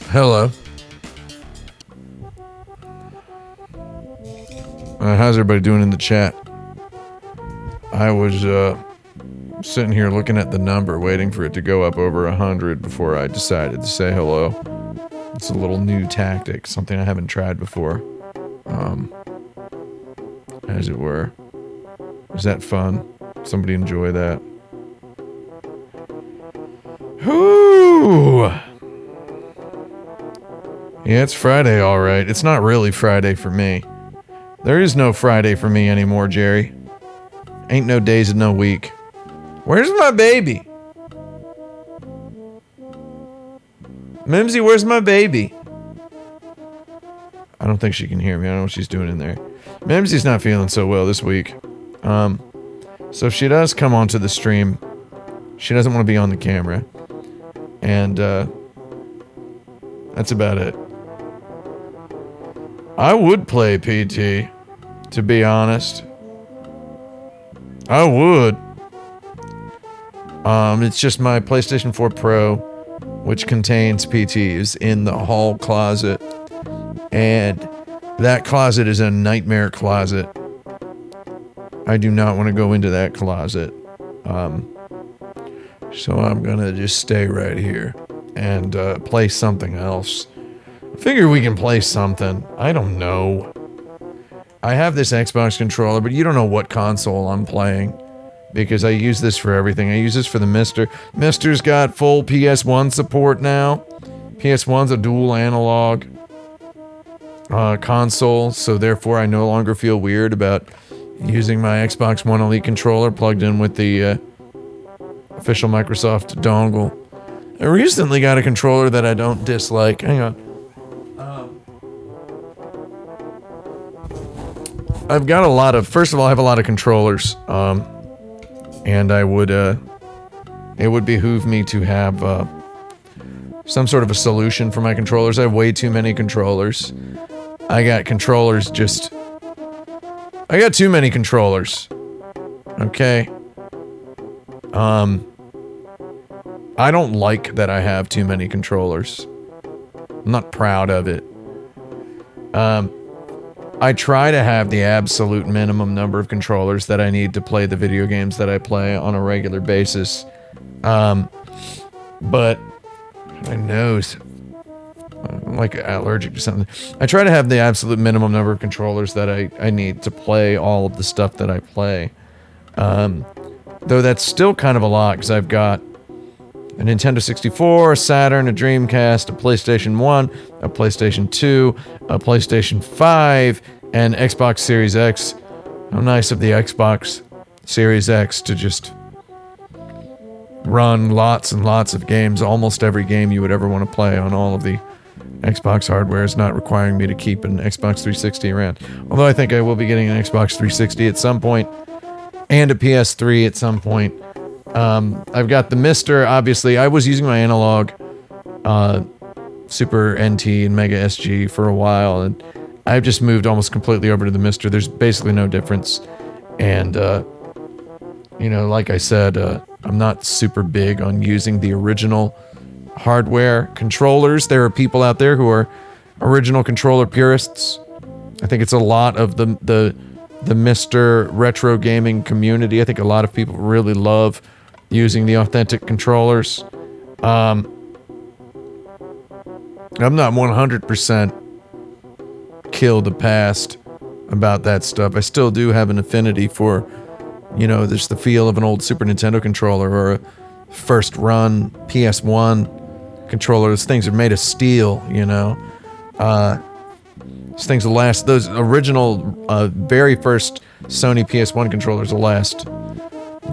Hello. How's everybody doing in the chat? I was sitting here looking at the number, waiting for it to go up over 100 before I decided to say hello. It's a little new tactic, something I haven't tried before, as it were. Was that fun? Somebody enjoy that? Whoo! Yeah, it's Friday, all right. It's not really Friday for me. There is no Friday for me anymore, Jerry. Ain't no days and no week. Where's my baby? Mimsy, where's my baby? I don't think she can hear me. I don't know what she's doing in there. Mimsy's not feeling so well this week. So if she does come onto the stream, she doesn't want to be on the camera. And, that's about it. I would play PT, to be honest. I would. It's just my PlayStation 4 Pro, which contains PTs in the hall closet. And that closet is a nightmare closet. I do not want to go into that closet. So I'm gonna just stay right here and play something else. I figure we can play something. I don't know. I have this Xbox controller, but you don't know what console I'm playing because I use this for everything. I use this for the Mister. Mister's got full PS1 support now. PS1's a dual analog console, so therefore I no longer feel weird about using my Xbox One Elite controller plugged in with the official Microsoft dongle. I recently got a controller that I don't dislike. Hang on. I've got a lot of, first of all, I have a lot of controllers, and I would, it would behoove me to have, some sort of a solution for my controllers. I have way too many controllers. I got controllers just... I got too many controllers. Okay. I don't like that I have too many controllers. I'm not proud of it. I try to have the absolute minimum number of controllers that I need to play the video games that I play on a regular basis. But my nose, I'm like allergic to something. I try to have the absolute minimum number of controllers that I need to play all of the stuff that I play. Though that's still kind of a lot, because I've got a Nintendo 64, a Saturn, a Dreamcast, a PlayStation 1, a PlayStation 2, a PlayStation 5, and Xbox Series X. How nice of the Xbox Series X to just run lots and lots of games, almost every game you would ever want to play on all of the Xbox hardware, is not requiring me to keep an Xbox 360 around. Although I think I will be getting an Xbox 360 at some point, and a PS3 at some point. I've got the Mister, obviously. I was using my analog Super NT and Mega SG for a while, and I've just moved almost completely over to the Mister. There's basically no difference. And, you know, like I said, I'm not super big on using the original hardware controllers. There are people out there who are original controller purists. I think it's a lot of the Mister retro gaming community. I think a lot of people really love using the authentic controllers. I'm not 100% kill the past about that stuff. I still do have an affinity for, you know, there's the feel of an old Super Nintendo controller or a first run PS1 controller. Those things are made of steel, you know. Those things will last. Those original, very first Sony PS1 controllers will last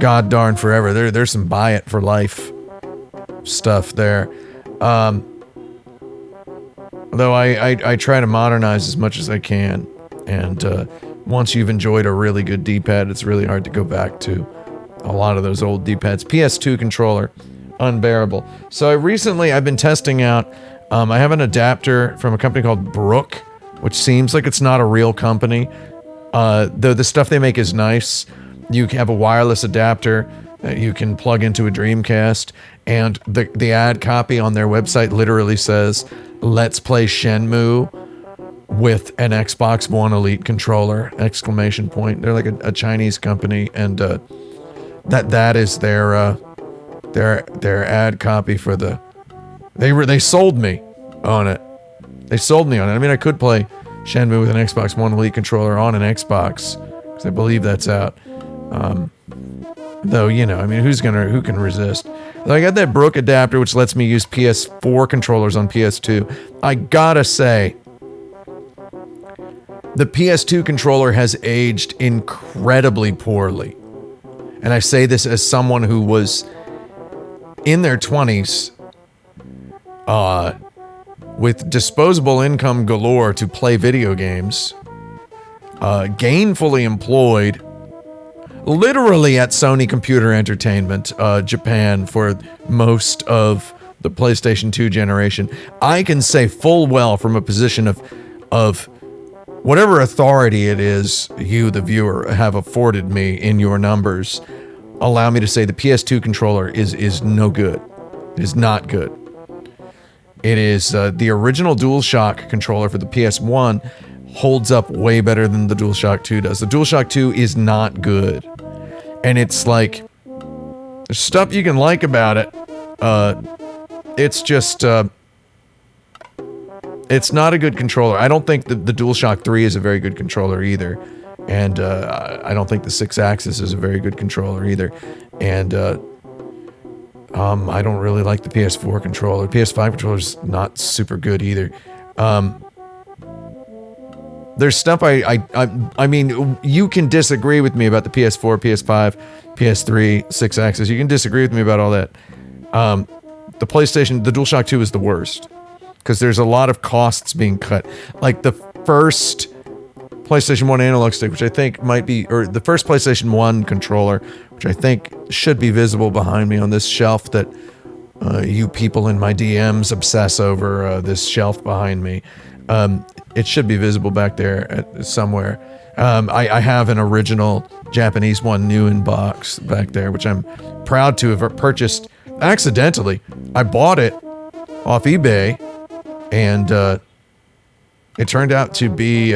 god darn forever. There's some buy it for life stuff there. Though I try to modernize as much as I can, and once you've enjoyed a really good D-pad, it's really hard to go back to a lot of those old D-pads. PS2 controller, unbearable. So I've been testing out, I have an adapter from a company called Brook, which seems like it's not a real company. Though the stuff they make is nice. You have a wireless adapter that you can plug into a Dreamcast, and the ad copy on their website literally says, "Let's play Shenmue with an Xbox One Elite controller!" Exclamation point. They're like a Chinese company, and that is their ad copy for the. They sold me on it. They sold me on it. I mean, I could play Shenmue with an Xbox One Elite controller on an Xbox, because I believe that's out. Though, you know, I mean, who can resist? I got that Brook adapter, which lets me use PS4 controllers on PS2. I gotta say, the PS2 controller has aged incredibly poorly. And I say this as someone who was in their 20s, with disposable income galore to play video games, gainfully employed, literally at Sony Computer Entertainment, Japan, for most of the PlayStation 2 generation. I can say full well from a position of whatever authority it is you, the viewer, have afforded me in your numbers, allow me to say the PS2 controller is no good. It is not good. It is the original DualShock controller for the PS1 holds up way better than the DualShock 2 does. The DualShock 2 is not good. And it's like, there's stuff you can like about it. It's just, it's not a good controller. I don't think the DualShock 3 is a very good controller either. And I don't think the 6-axis is a very good controller either. And I don't really like the PS4 controller. PS5 controller's not super good either. There's stuff I mean, you can disagree with me about the PS4, PS5, PS3, 6-axis. You can disagree with me about all that. The DualShock 2 is the worst, because there's a lot of costs being cut. Like the first PlayStation 1 analog stick, which I think might be, or the first PlayStation 1 controller, which I think should be visible behind me on this shelf that you people in my DMs obsess over this shelf behind me. It should be visible back there somewhere. I have an original Japanese one new in box back there, which I'm proud to have purchased accidentally. I bought it off eBay, and it turned out to be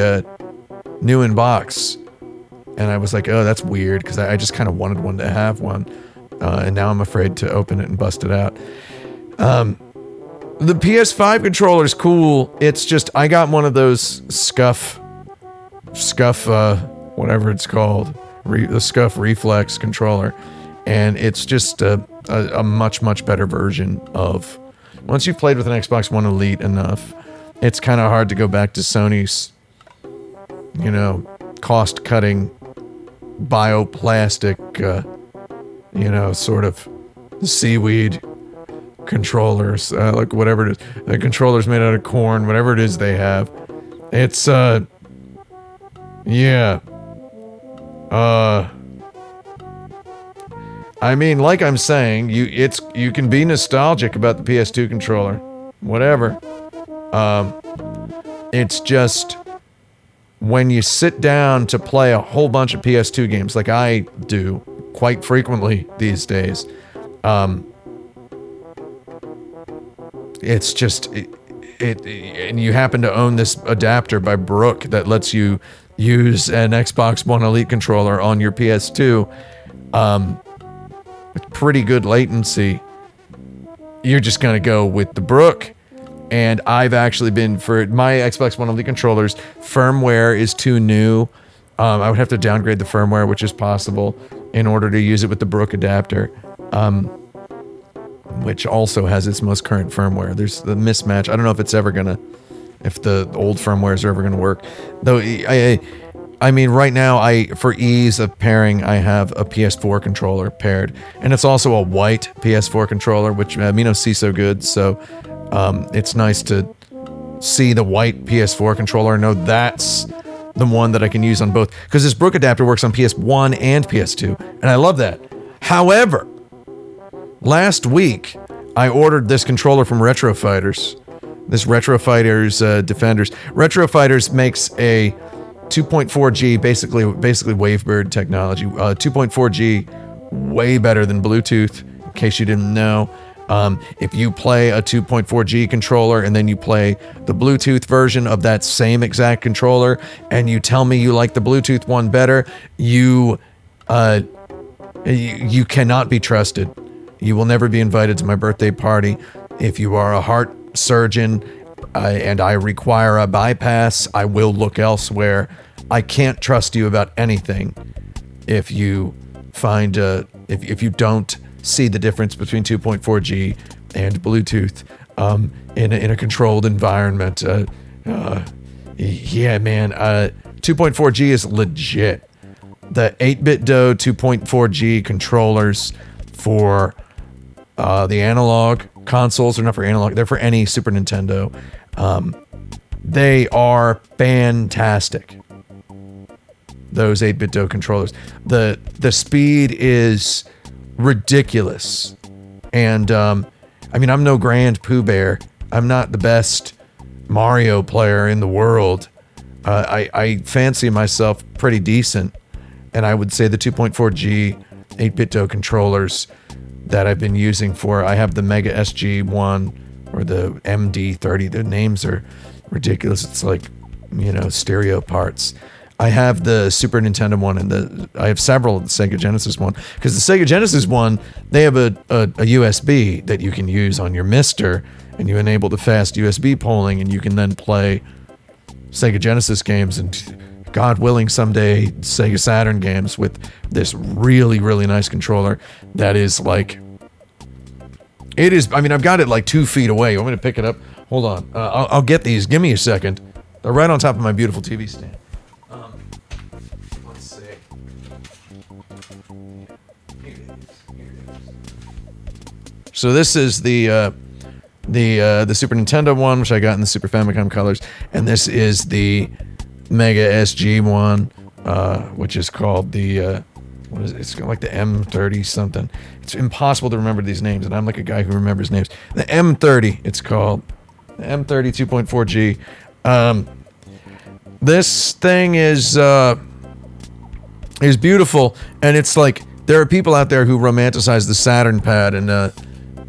new in box. And I was like, oh, that's weird, because I just kind of wanted one to have one. And now I'm afraid to open it and bust it out. The PS5 controller is cool. It's just, I got one of those Scuff, whatever it's called, the Scuff Reflex controller. And it's just a much, much better version of, once you've played with an Xbox One Elite enough, it's kind of hard to go back to Sony's, cost-cutting bioplastic, sort of seaweed controllers, like whatever it is. The controllers made out of corn, whatever it is they have. It's, yeah. I mean, like I'm saying, you can be nostalgic about the PS2 controller. Whatever. It's just, when you sit down to play a whole bunch of PS2 games, like I do quite frequently these days, it's just, and you happen to own this adapter by Brook that lets you use an Xbox One Elite controller on your PS2, with pretty good latency, you're just gonna go with the Brook. And I've actually been, for my Xbox One Elite controllers, firmware is too new. I would have to downgrade the firmware, which is possible, in order to use it with the Brook adapter, which also has its most current firmware. There's the mismatch. I don't know if it's ever gonna, if the old firmwares are ever gonna work. Though, I mean, right now, for ease of pairing, I have a PS4 controller paired. And it's also a white PS4 controller, which me no see so good, so it's nice to see the white PS4 controller and know that's the one that I can use on both. Because this Brook adapter works on PS1 and PS2, and I love that. However, last week, I ordered this controller from Retro Fighters. This Retro Fighters Defenders. Retro Fighters makes a 2.4G, basically Wavebird technology. 2.4G, way better than Bluetooth, in case you didn't know. If you play a 2.4G controller and then you play the Bluetooth version of that same exact controller and you tell me you like the Bluetooth one better, you cannot be trusted. You will never be invited to my birthday party. If you are a heart surgeon and I require a bypass, I will look elsewhere. I can't trust you about anything if you find if you don't see the difference between 2.4G and Bluetooth in a controlled environment. Yeah, man, 2.4G is legit. The 8BitDo 2.4G controllers for the analog consoles, are not for analog, they're for any Super Nintendo. They are fantastic. Those 8BitDo controllers. The speed is ridiculous. And I mean, I'm no grand Pooh Bear. I'm not the best Mario player in the world. I fancy myself pretty decent. And I would say the 2.4G 8BitDo controllers that I've been using I have the Mega SG1 or the MD30. The names are ridiculous. It's like, stereo parts. I have the Super Nintendo one and I have several of the Sega Genesis one, because the Sega Genesis one, they have a USB that you can use on your Mister, and you enable the fast USB polling, and you can then play Sega Genesis games and, God willing, someday Sega Saturn games with this really, really nice controller that is like, it is, I mean, I've got it like 2 feet away. You want me to pick it up? Hold on. I'll get these. Give me a second. They're right on top of my beautiful TV stand. Let's see. Here it is. So this is the Super Nintendo one, which I got in the Super Famicom colors, and this is the Mega SG one, which is called the what is it? It's like the M30 something. It's impossible to remember these names, and I'm like a guy who remembers names. The M30, it's called. The M30 2.4G. This thing is beautiful, and it's like there are people out there who romanticize the Saturn pad, and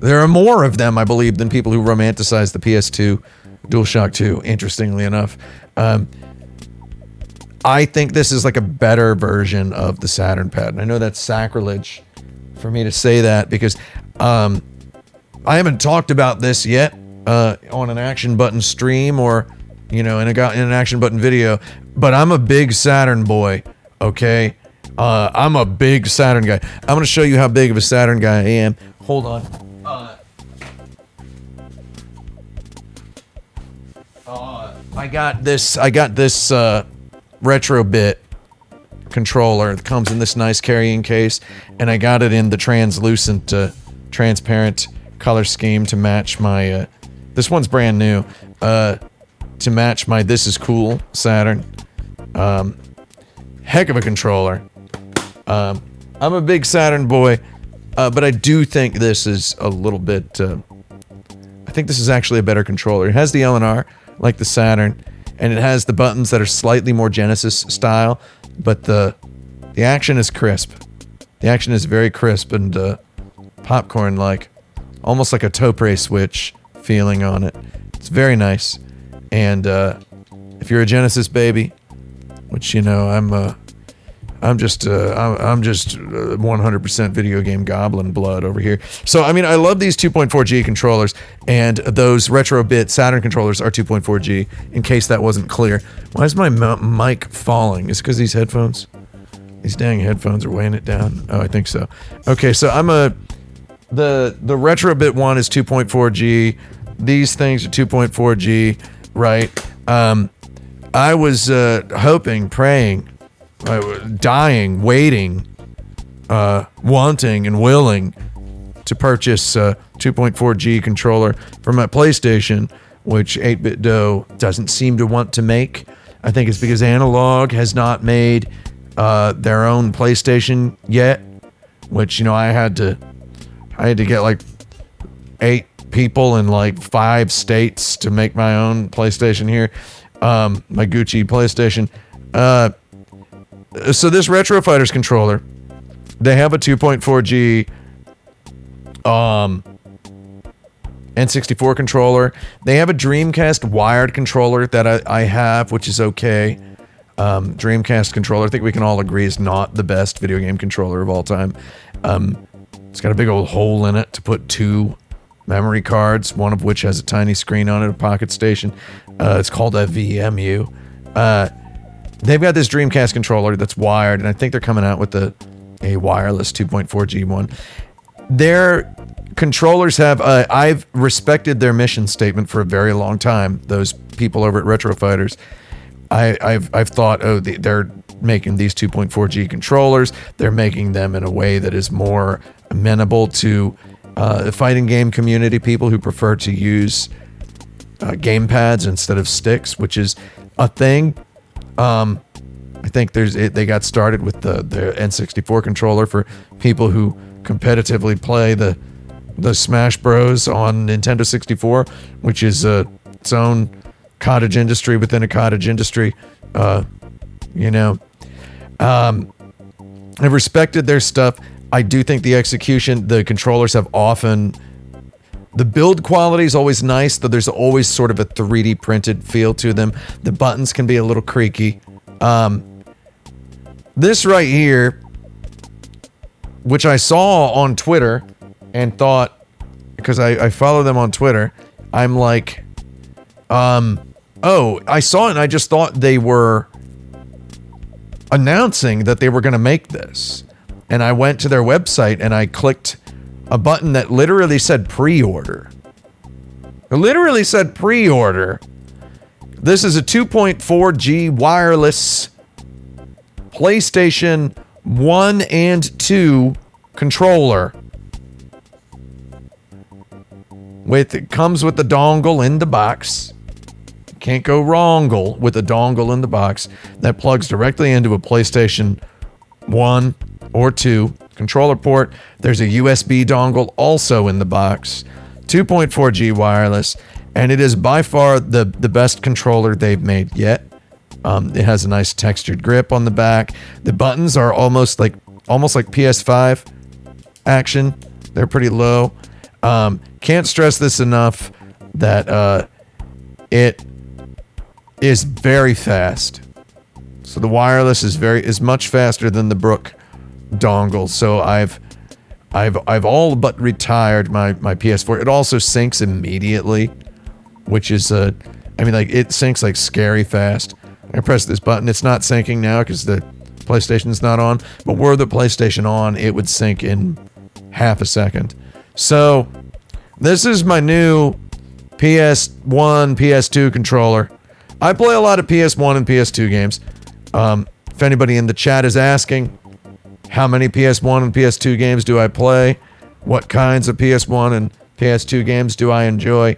there are more of them, I believe, than people who romanticize the PS2 DualShock 2, interestingly enough. I think this is like a better version of the Saturn pad. And I know that's sacrilege for me to say that because I haven't talked about this yet on an Action Button stream or, in an Action Button video, but I'm a big Saturn boy, okay? I'm a big Saturn guy. I'm going to show you how big of a Saturn guy I am. Hold on. I got this Retrobit controller that comes in this nice carrying case, and I got it in the translucent, transparent color scheme to match my, this one's brand new, to match my This Is Cool Saturn. Heck of a controller. I'm a big Saturn boy, but I do think this is a little bit, I think this is actually a better controller. It has the LNR, like the Saturn, and it has the buttons that are slightly more Genesis style, but the action is crisp. The action is very crisp and popcorn-like, almost like a Topre Switch feeling on it. It's very nice, and if you're a Genesis baby, which I'm just 100% video game goblin blood over here. So, I mean, I love these 2.4G controllers, and those Retrobit Saturn controllers are 2.4G, in case that wasn't clear. Why is my mic falling? Is it because these headphones? These dang headphones are weighing it down? Oh, I think so. Okay, so the Retrobit one is 2.4G. These things are 2.4G, right? I was hoping, praying, dying, waiting, wanting and willing to purchase a 2.4G controller for my PlayStation, which 8BitDo doesn't seem to want to make. I think it's because Analog has not made their own PlayStation yet, which, I had to get like 8 people in like 5 states to make my own PlayStation here. My Gucci PlayStation. So this Retro Fighters controller, they have a 2.4G N64 controller. They have a Dreamcast wired controller that I have, which is okay. Dreamcast controller, I think we can all agree, is not the best video game controller of all time. It's got a big old hole in it to put 2 memory cards, one of which has a tiny screen on it, a pocket station. It's called a VMU. They've got this Dreamcast controller that's wired, and I think they're coming out with a wireless 2.4G one. Their controllers have, I've respected their mission statement for a very long time, those people over at Retro Fighters. I've thought, they're making these 2.4G controllers, they're making them in a way that is more amenable to the fighting game community, people who prefer to use game pads instead of sticks, which is a thing. I think they got started with the N64 controller for people who competitively play the Smash Bros on Nintendo 64, which is its own cottage industry within a cottage industry. I've respected their stuff. I do think the execution, the controllers have often, the build quality is always nice, though there's always sort of a 3D printed feel to them. The buttons can be a little creaky. This right here, which I saw on Twitter and thought, because I follow them on Twitter, I'm like, I saw it and I just thought they were announcing that they were going to make this. And I went to their website and I clicked a button that literally said pre-order. It literally said pre-order. This is a 2.4G wireless PlayStation 1 and 2 controller. It comes with the dongle in the box. Can't go wrong with a dongle in the box that plugs directly into a PlayStation 1 or 2 controller port. There's a USB dongle also in the box. 2.4G wireless, and it is by far the best controller they've made yet. It has a nice textured grip on the back. The buttons are almost like PS5 action. They're pretty low. Can't stress this enough that it is very fast. So the wireless is much faster than the Brook dongle. So I've all but retired my PS4. It also syncs immediately, which is it syncs like scary fast. I press this button. It's not syncing now because the PlayStation's not on. But were the PlayStation on, it would sync in half a second. So this is my new PS1, PS2 controller. I play a lot of PS1 and PS2 games. If anybody in the chat is asking, how many PS1 and PS2 games do I play? What kinds of PS1 and PS2 games do I enjoy?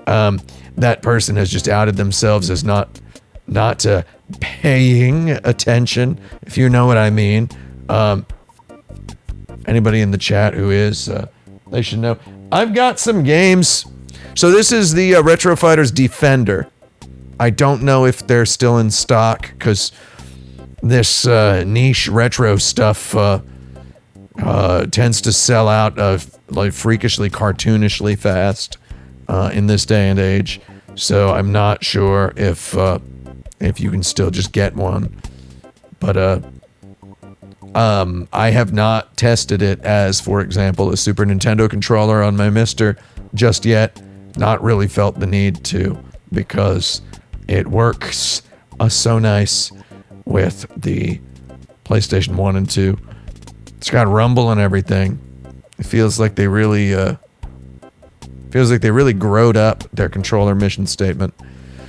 That person has just outed themselves as not paying attention, if you know what I mean. Anybody in the chat who is, they should know. I've got some games. So this is the Retro Fighters Defender. I don't know if they're still in stock because this niche retro stuff tends to sell out like freakishly, cartoonishly fast in this day and age. So I'm not sure if you can still just get one. But I have not tested it as, for example, a Super Nintendo controller on my Mister just yet. Not really felt the need to because it works so nice with the PlayStation 1 and 2. It's got rumble and everything. It feels like they really growed up their controller mission statement.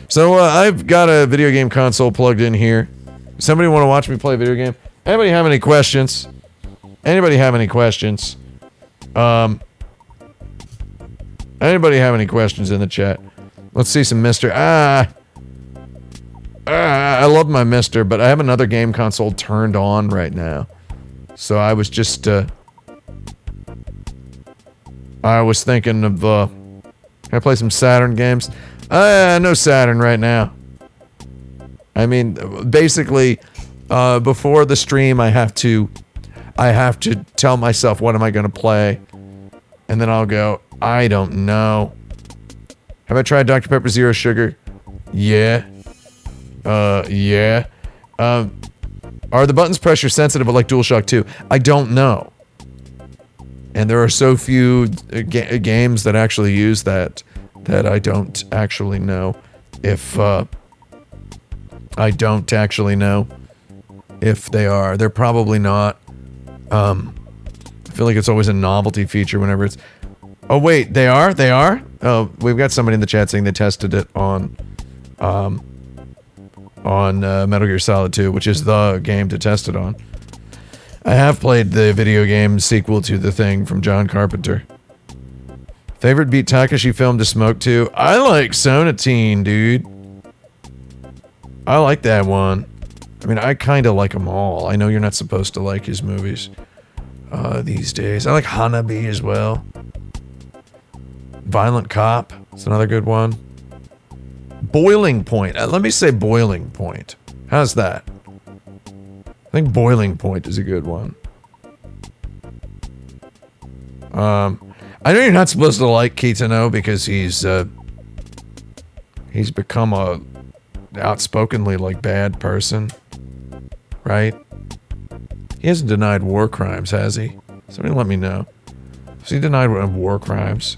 So I've got a video game console plugged in here. Somebody want to watch me play a video game? Anybody have any questions? Anybody have any questions in the chat? Let's see some Mister. I love my Mister, but I have another game console turned on right now. So I was just, I was thinking of, can I play some Saturn games? No Saturn right now. I mean, basically, before the stream, I have to tell myself what am I going to play, and then I'll go, I don't know. Have I tried Dr. Pepper Zero Sugar? Yeah. Yeah. Are the buttons pressure sensitive like DualShock 2? I don't know. And there are so few games that actually use that I don't actually know if they are. They're probably not. I feel like it's always a novelty feature whenever it's... Oh, wait, they are? They are? Oh, we've got somebody in the chat saying they tested it on Metal Gear Solid 2, which is the game to test it on. I have played the video game sequel to The Thing from John Carpenter. Favorite Beat Takashi film to smoke to? I like Sonatine, dude. I like that one. I mean, I kind of like them all. I know you're not supposed to like his movies these days. I like Hanabi as well. Violent Cop. It's another good one. Boiling Point. Let me say Boiling Point. How's that? I think Boiling Point is a good one. I know you're not supposed to like Kitano because he's become a outspokenly like bad person, right? He hasn't denied war crimes, has he? Somebody let me know. Has he denied war crimes?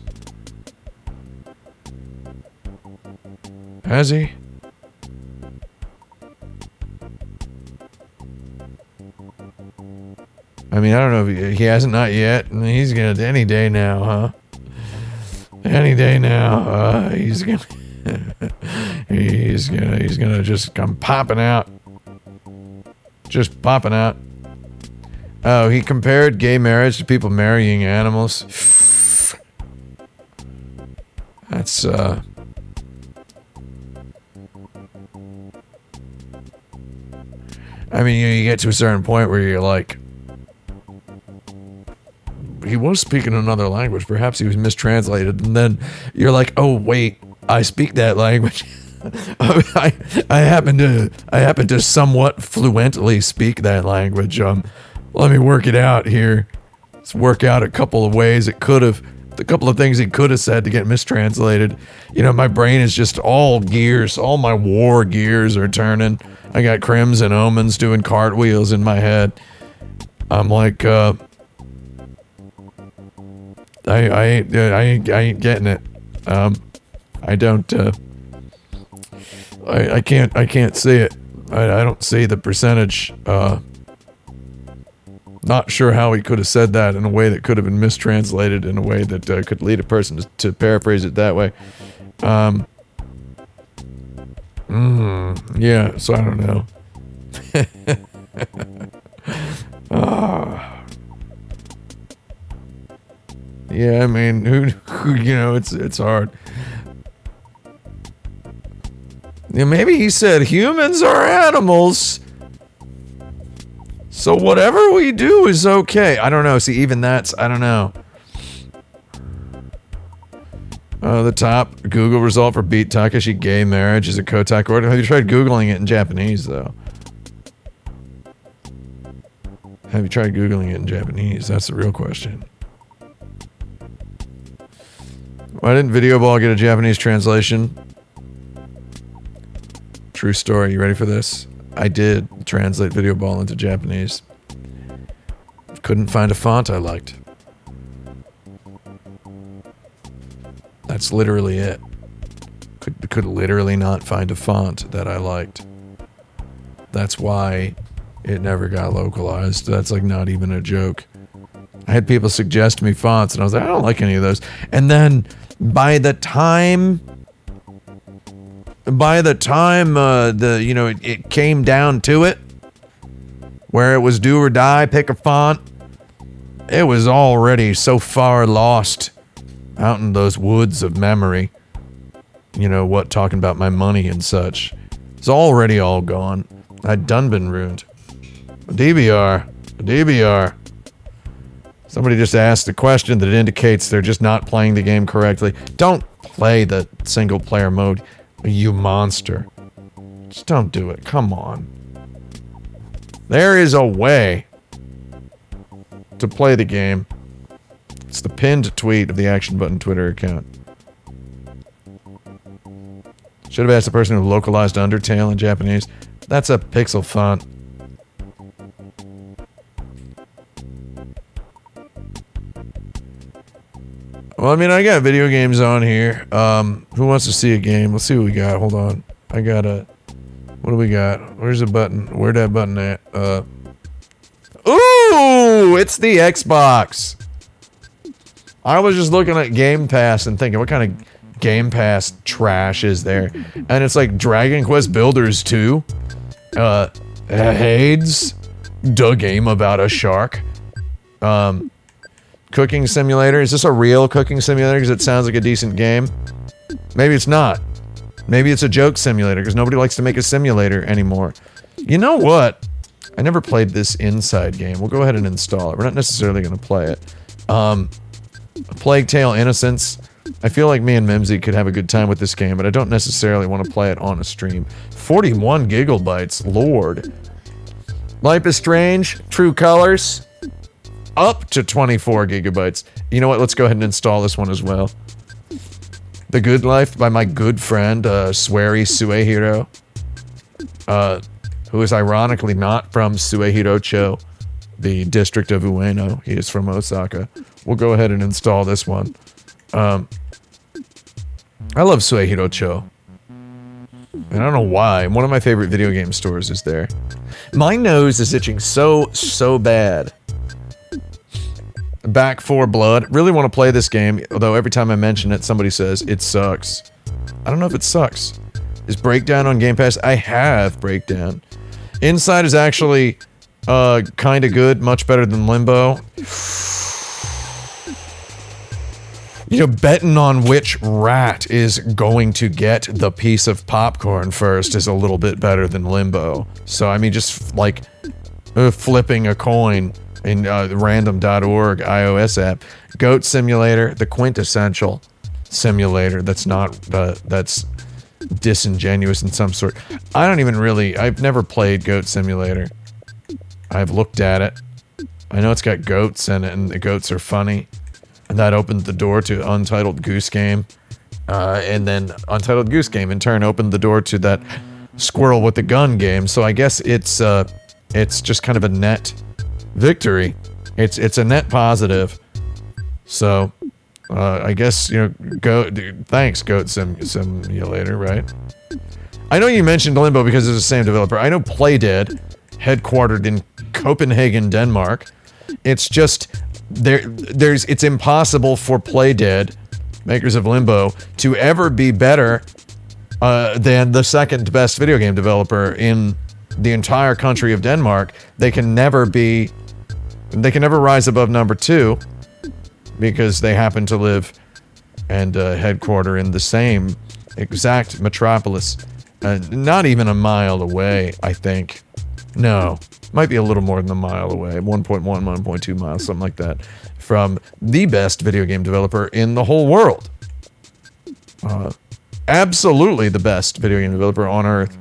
Has he? I mean, I don't know if he hasn't, not yet. I mean, he's gonna any day now, huh? Any day now, he's gonna he's gonna just come popping out. Just popping out. Oh, he compared gay marriage to people marrying animals. That's I mean, you get to a certain point where you're like, he was speaking another language. Perhaps he was mistranslated. And then you're like, oh, wait, I speak that language. I happen to somewhat fluently speak that language. Let me work it out here. Let's work out a couple of ways a couple of things he could have said to get mistranslated. You know, my brain is just all gears. All my war gears are turning. I got Crimson Omens doing cartwheels in my head. I'm like, I ain't getting it. I don't, I can't see it. I don't see the percentage. Not sure how he could have said that in a way that could have been mistranslated in a way that could lead a person to paraphrase it that way. Yeah, so I don't know. Yeah, I mean, who you know, it's hard. Yeah, maybe he said humans are animals. So whatever we do is okay. I don't know. See, even that's, I don't know. The top Google result for Beat Takashi gay marriage is a Kotak order. Have you tried Googling it in Japanese, though? Have you tried Googling it in Japanese? That's the real question. Why didn't Video Ball get a Japanese translation? True story. You ready for this? I did translate Video Ball into Japanese. Couldn't find a font I liked. That's literally it. Could literally not find a font that I liked. That's why it never got localized. That's like not even a joke. I had people suggest me fonts and I was like, I don't like any of those. And then by the time it came down to it, where it was do or die, pick a font, it was already so far lost out in those woods of memory. You know what, talking about my money and such. It's already all gone. I'd done been ruined. DBR. Somebody just asked a question that indicates they're just not playing the game correctly. Don't play the single player mode, you monster. Just don't do it. Come on. There is a way to play the game. It's the pinned tweet of the Action Button Twitter account. Should have asked the person who localized Undertale in Japanese. That's a pixel font. Well, I mean, I got video games on here. Who wants to see a game? Let's see what we got. Hold on. I got a... What do we got? Where's the button? Where'd that button at? Ooh! It's the Xbox! I was just looking at Game Pass and thinking, what kind of Game Pass trash is there? And it's like Dragon Quest Builders 2. Hades. The game about a shark. Cooking simulator. Is this a real cooking simulator? Because it sounds like a decent game. Maybe it's not. Maybe it's a joke simulator, because nobody likes to make a simulator anymore. You know what? I never played this Inside game. We'll go ahead and install it. We're not necessarily going to play it. Plague Tale Innocence. I feel like me and Mimsy could have a good time with this game, but I don't necessarily want to play it on a stream. 41 gigabytes. Lord. Life is Strange. True Colors. Up to 24 gigabytes. You know what? Let's go ahead and install this one as well. The Good Life by my good friend, Swery Suehiro. Who is ironically not from Suehirocho, the district of Ueno. He is from Osaka. We'll go ahead and install this one. I love Suehirocho. And I don't know why. One of my favorite video game stores is there. My nose is itching so bad. Back 4 Blood. Really want to play this game, although every time I mention it, somebody says it sucks. I don't know if it sucks. Is Breakdown on Game Pass? I have Breakdown. Inside is actually kind of good, much better than Limbo. You know, betting on which rat is going to get the piece of popcorn first is a little bit better than Limbo. So, I mean, just like flipping a coin in random.org iOS app. Goat Simulator, the quintessential simulator that's not, that's disingenuous in some sort. I've never played Goat Simulator. I've looked at it. I know it's got goats in it, and the goats are funny. And that opened the door to Untitled Goose Game. And then Untitled Goose Game in turn opened the door to that Squirrel with the Gun game. So I guess it's just kind of a net victory. It's a net positive. So I guess, you know, thanks Goat Simulator, right? I know you mentioned Limbo because it's the same developer. I know Playdead, headquartered in Copenhagen, Denmark. It's just it's impossible for Playdead, makers of Limbo, to ever be better than the second best video game developer in the entire country of Denmark. They can never rise above number 2 because they happen to live and headquarter in the same exact metropolis, not even a mile away, I think. No, might be a little more than a mile away, 1.1, 1.2 miles, something like that, from the best video game developer in the whole world. Absolutely the best video game developer on Earth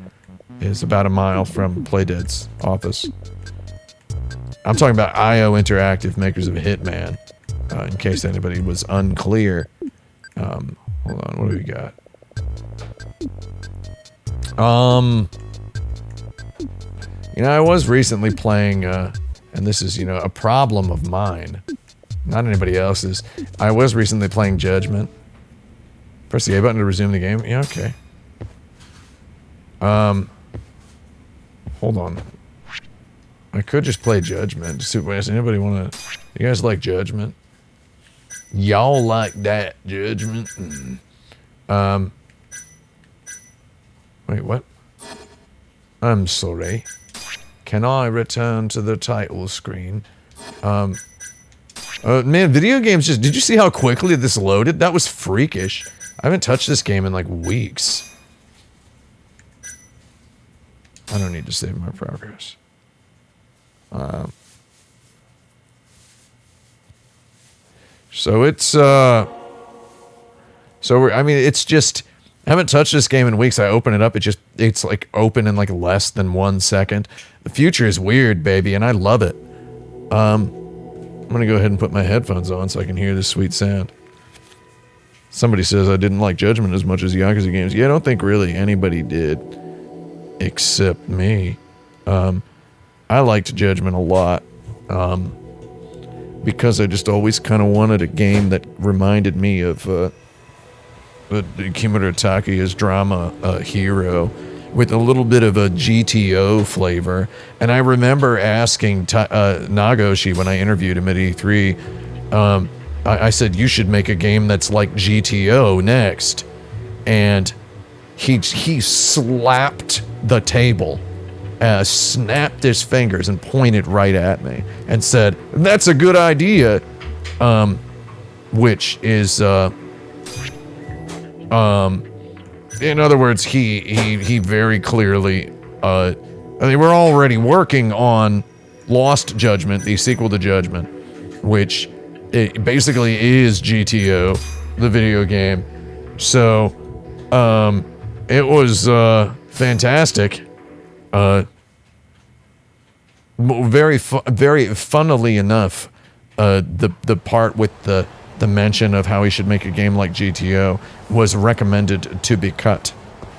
is about a mile from Playdead's office. I'm talking about IO Interactive, makers of Hitman, in case anybody was unclear. Hold on, what do we got? You know, I was recently playing, and this is, you know, a problem of mine, not anybody else's. I was recently playing Judgment. Press the A button to resume the game. Yeah, okay. Hold on. I could just play Judgment. Does anybody want to... You guys like Judgment? Y'all like that, Judgment? Wait, what? I'm sorry. Can I return to the title screen? Man, video games just... Did you see how quickly this loaded? That was freakish. I haven't touched this game in like weeks. I don't need to save my progress. So it's, I mean, it's just... I haven't touched this game in weeks. I open it up, it's like open in like less than 1 second. The future is weird, baby, and I love it. I'm gonna go ahead and put my headphones on so I can hear this sweet sound. Somebody says I didn't like Judgment as much as Yakuza games. Yeah, I don't think really anybody did, except me. I liked Judgment a lot, because I just always kind of wanted a game that reminded me of Kimura Takeya's drama Hero, with a little bit of a GTO flavor. And I remember asking Nagoshi when I interviewed him at E3, I said, you should make a game that's like GTO next. And he slapped the table, snapped his fingers and pointed right at me and said, that's a good idea. Which is, in other words, he very clearly, I mean, we're already working on Lost Judgment, the sequel to Judgment, which it basically is GTO, the video game. So, it was, fantastic. Very funnily enough, the part with the mention of how he should make a game like GTO was recommended to be cut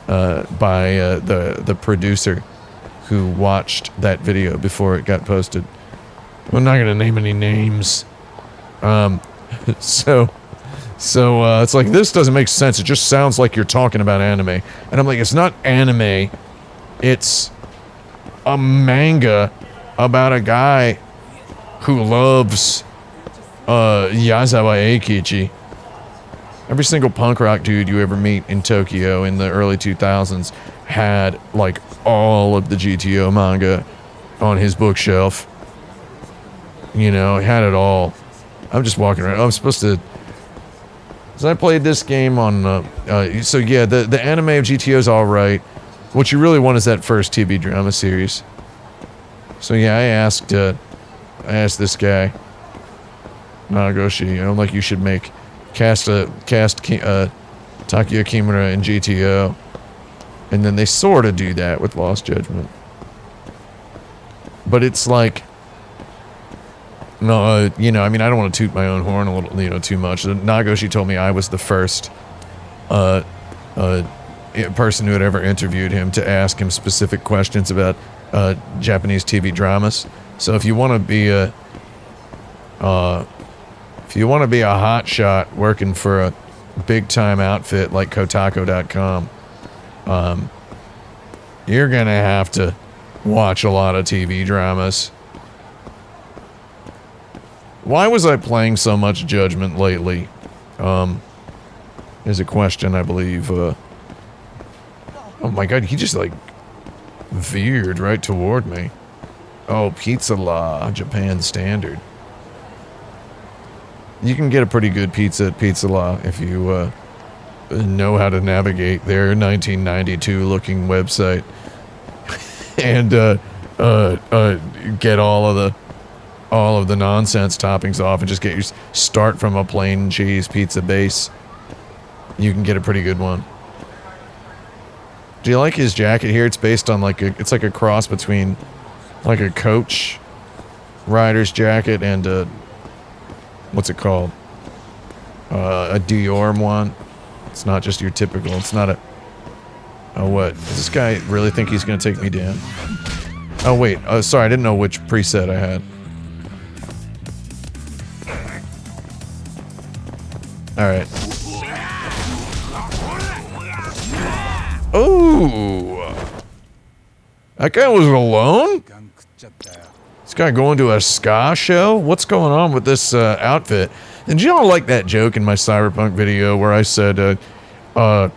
by the producer who watched that video before it got posted. I'm not gonna name any names. So it's like, this doesn't make sense. It just sounds like you're talking about anime. And I'm like, it's not anime. It's a manga about a guy who loves Yazawa Eikichi. Every single punk rock dude you ever meet in Tokyo in the early 2000s had like all of the GTO manga on his bookshelf. You know, he had it all. I'm just walking around. I'm supposed to... So I played this game on... so yeah, the anime of GTO is alright. What you really want is that first TV drama series. So yeah, I asked I asked this guy, Nagoshi, you know, like you should cast Takuya Kimura in GTO. And then they sort of do that with Lost Judgment. But it's like, no, you know, I mean, I don't want to toot my own horn a little, you know, too much. Nagoshi told me I was the first person who had ever interviewed him to ask him specific questions about Japanese TV dramas. So if you want to be a hot shot working for a big time outfit like Kotaku.com, you're gonna have to watch a lot of TV dramas. Why was I playing so much Judgment lately? Is a question, I believe. Oh my god, he just like veered right toward me. Oh, Pizza La, Japan Standard. You can get a pretty good pizza at Pizza La if you know how to navigate their 1992 looking website and get all of the nonsense toppings off and just get your start from a plain cheese pizza base. You can get a pretty good one. Do you like his jacket here? It's based on it's like a cross between like a Coach rider's jacket and what's it called? A Dior one. It's not just your typical, it's not a... Oh, what? Does this guy really think he's gonna take me down? Oh, wait. Oh, sorry, I didn't know which preset I had. Alright. Oh! That guy was alone? This guy going to a ska show? What's going on with this outfit? And did y'all like that joke in my Cyberpunk video where I said, where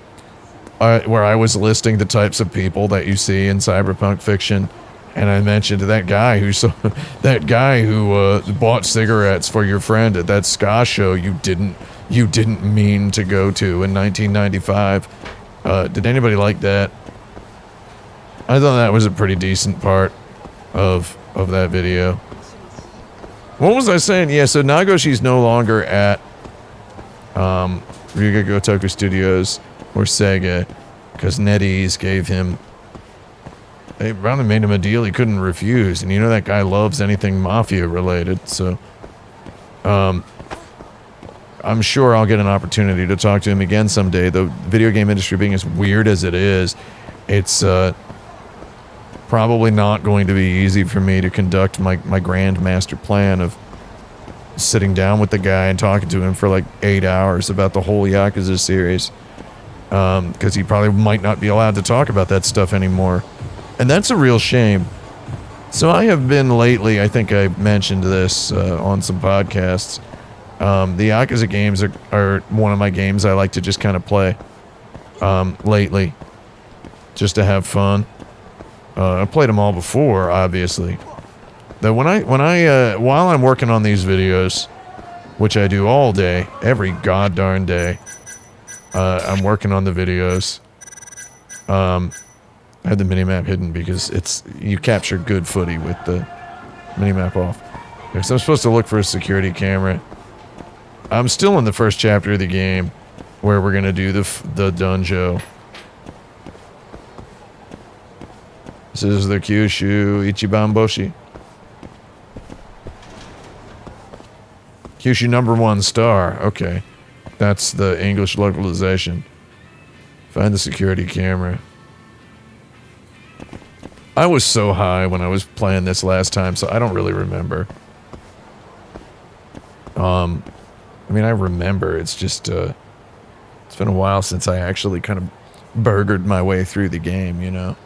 I was listing the types of people that you see in Cyberpunk fiction, and I mentioned that guy who bought cigarettes for your friend at that ska show you didn't mean to go to in 1995. Did anybody like that? I thought that was a pretty decent part of that video. What was I saying? Yeah, so Nagoshi's no longer at Ryuga Gotoku Studios or Sega because NetEase gave him... They probably made him a deal he couldn't refuse, and you know that guy loves anything mafia related, so... I'm sure I'll get an opportunity to talk to him again someday. The video game industry being as weird as it is, it's probably not going to be easy for me to conduct my grand master plan of sitting down with the guy and talking to him for like 8 hours about the whole Yakuza series. Because he probably might not be allowed to talk about that stuff anymore. And that's a real shame. So I have been lately, I think I mentioned this on some podcasts. The Yakuza games are one of my games I like to just kind of play lately. Just to have fun. I played them all before, obviously. Though while I'm working on these videos, which I do all day, every goddarn day, I'm working on the videos. I have the minimap hidden because you capture good footy with the minimap off. So I'm supposed to look for a security camera. I'm still in the first chapter of the game where we're gonna do the dunjo. This is the Kyushu Ichiban Boshi. Kyushu #1 star. Okay. That's the English localization. Find the security camera. I was so high when I was playing this last time, so I don't really remember. I mean, I remember. It's just, it's been a while since I actually kind of burgered my way through the game, you know?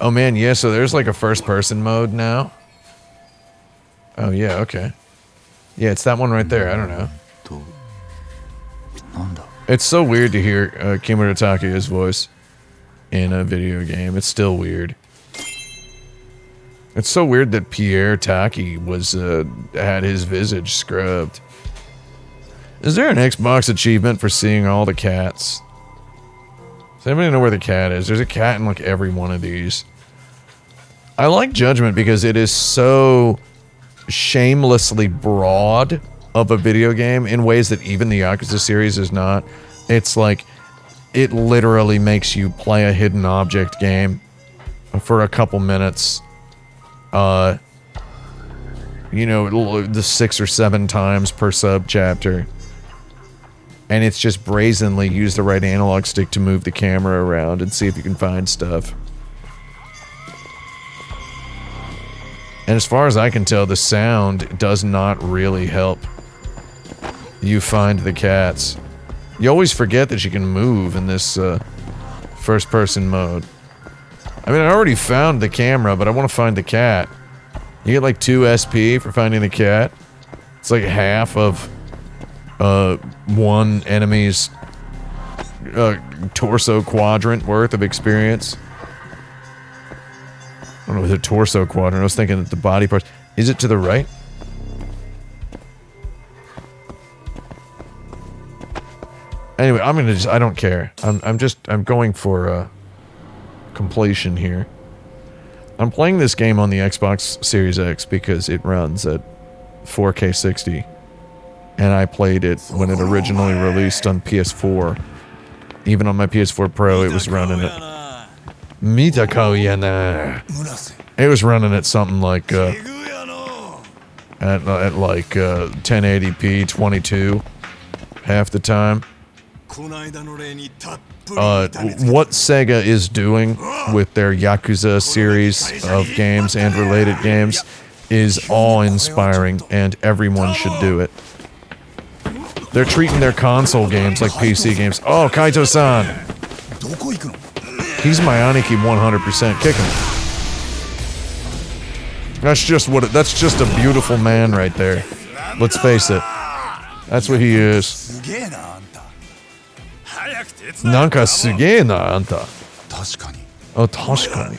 Oh man, yeah, so there's like a first-person mode now. Oh yeah, okay. Yeah, it's that one right there, I don't know. It's so weird to hear Kimura Takuya's voice in a video game. It's still weird. It's so weird that Pierre Taki was had his visage scrubbed. Is there an Xbox achievement for seeing all the cats? Does anybody know where the cat is? There's a cat in like every one of these. I like Judgment because it is so shamelessly broad of a video game in ways that even the Yakuza series is not. It's like, it literally makes you play a hidden object game for a couple minutes. You know, the 6 or 7 times per sub chapter. And it's just brazenly use the right analog stick to move the camera around and see if you can find stuff. And as far as I can tell, the sound does not really help you find the cats. You always forget that you can move in this first-person mode. I mean, I already found the camera, but I want to find the cat. You get like 2 SP for finding the cat. It's like half of one enemy's torso quadrant worth of experience. I don't know, with a torso quadrant. I was thinking that the body parts. Is it to the right? Anyway, I'm gonna just, I don't care. I'm going for completion here. I'm playing this game on the Xbox Series X because it runs at 4K 60. And I played it when it originally released on PS4. Even on my PS4 Pro, it was running at... It was running at something like... at like 1080p 22 half the time. What Sega is doing with their Yakuza series of games and related games is awe-inspiring, and everyone should do it. They're treating their console games like PC games. Oh, Kaito-san! He's my Aniki 100%. Kick him. That's just a beautiful man right there. Let's face it. That's what he is. Nanka sugee na, anta. Oh, tashikani.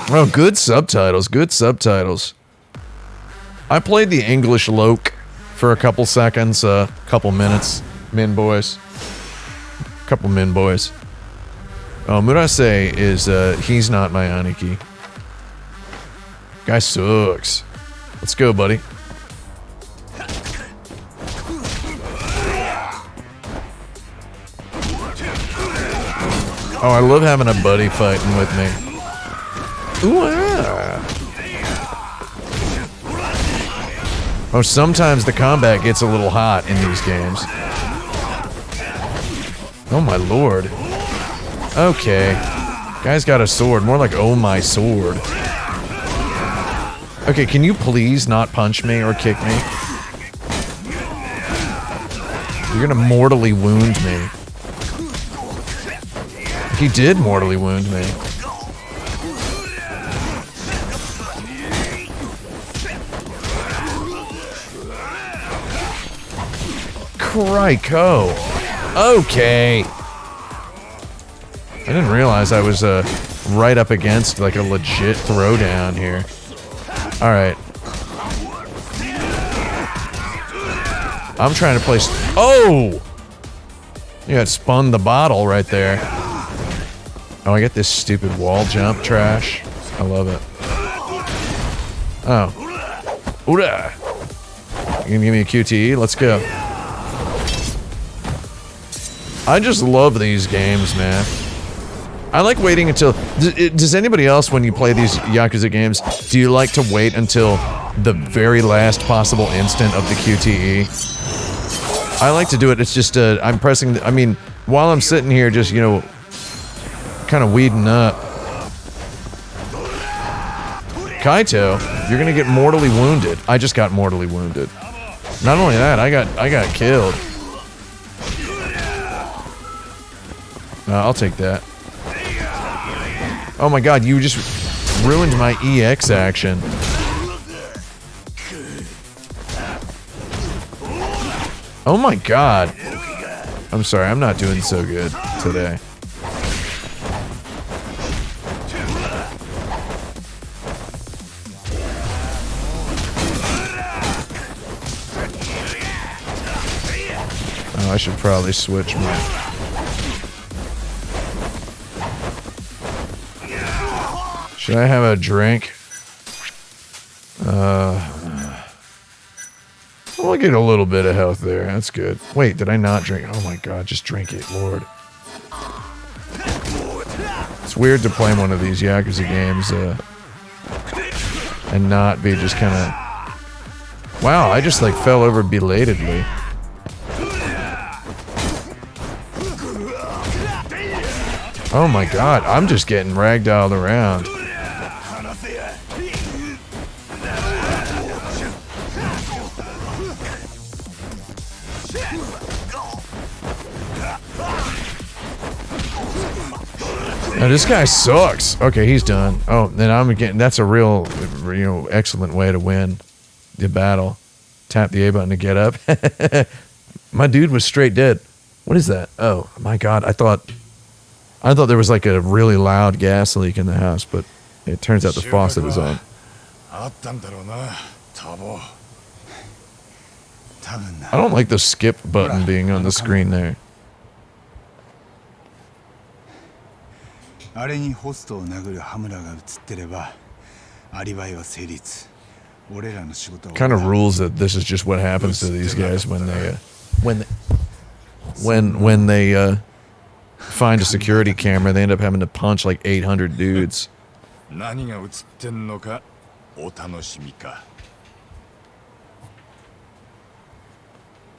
Oh, good subtitles, good subtitles. I played the English Loke for a couple seconds, couple minutes. Min boys. Couple min boys. Oh, Murase is, he's not my Aniki. Guy sucks. Let's go, buddy. Oh, I love having a buddy fighting with me. Ooh, yeah. Oh, sometimes the combat gets a little hot in these games. Oh my lord. Okay. Guy's got a sword. More like, oh my sword. Okay, can you please not punch me or kick me? You're gonna mortally wound me. He did mortally wound me. Criko. Okay. I didn't realize I was right up against like a legit throwdown here. Alright. I'm trying to place... Oh! You got spun the bottle right there. Oh, I get this stupid wall jump trash. I love it. Oh. Oora! You gonna give me a QTE? Let's go. I just love these games, man. I like waiting until... Does anybody else, when you play these Yakuza games, do you like to wait until the very last possible instant of the QTE? I like to do it, it's just, I'm pressing... I mean, while I'm sitting here just, you know, kind of weeding up. Kaito, you're gonna get mortally wounded. I just got mortally wounded. Not only that, I got killed. I'll take that. Oh my god, you just ruined my EX action. Oh my god. I'm sorry, I'm not doing so good today. Oh, I should probably switch my... Should I have a drink? I'll get a little bit of health there. That's good. Wait, did I not drink? Oh my god, just drink it, Lord. It's weird to play one of these Yakuza games and not be just kind of... Wow, I just like fell over belatedly. Oh my god, I'm just getting ragdolled around. Now this guy sucks. Okay, he's done. Oh, then I'm getting... That's a real, excellent way to win the battle. Tap the A button to get up. My dude was straight dead. What is that? Oh my god, I thought there was like a really loud gas leak in the house, but it turns out the faucet is on. I don't like the skip button being on the screen there. Kind of rules that this is just what happens to these guys when they find a security camera. They end up having to punch like 800 dudes.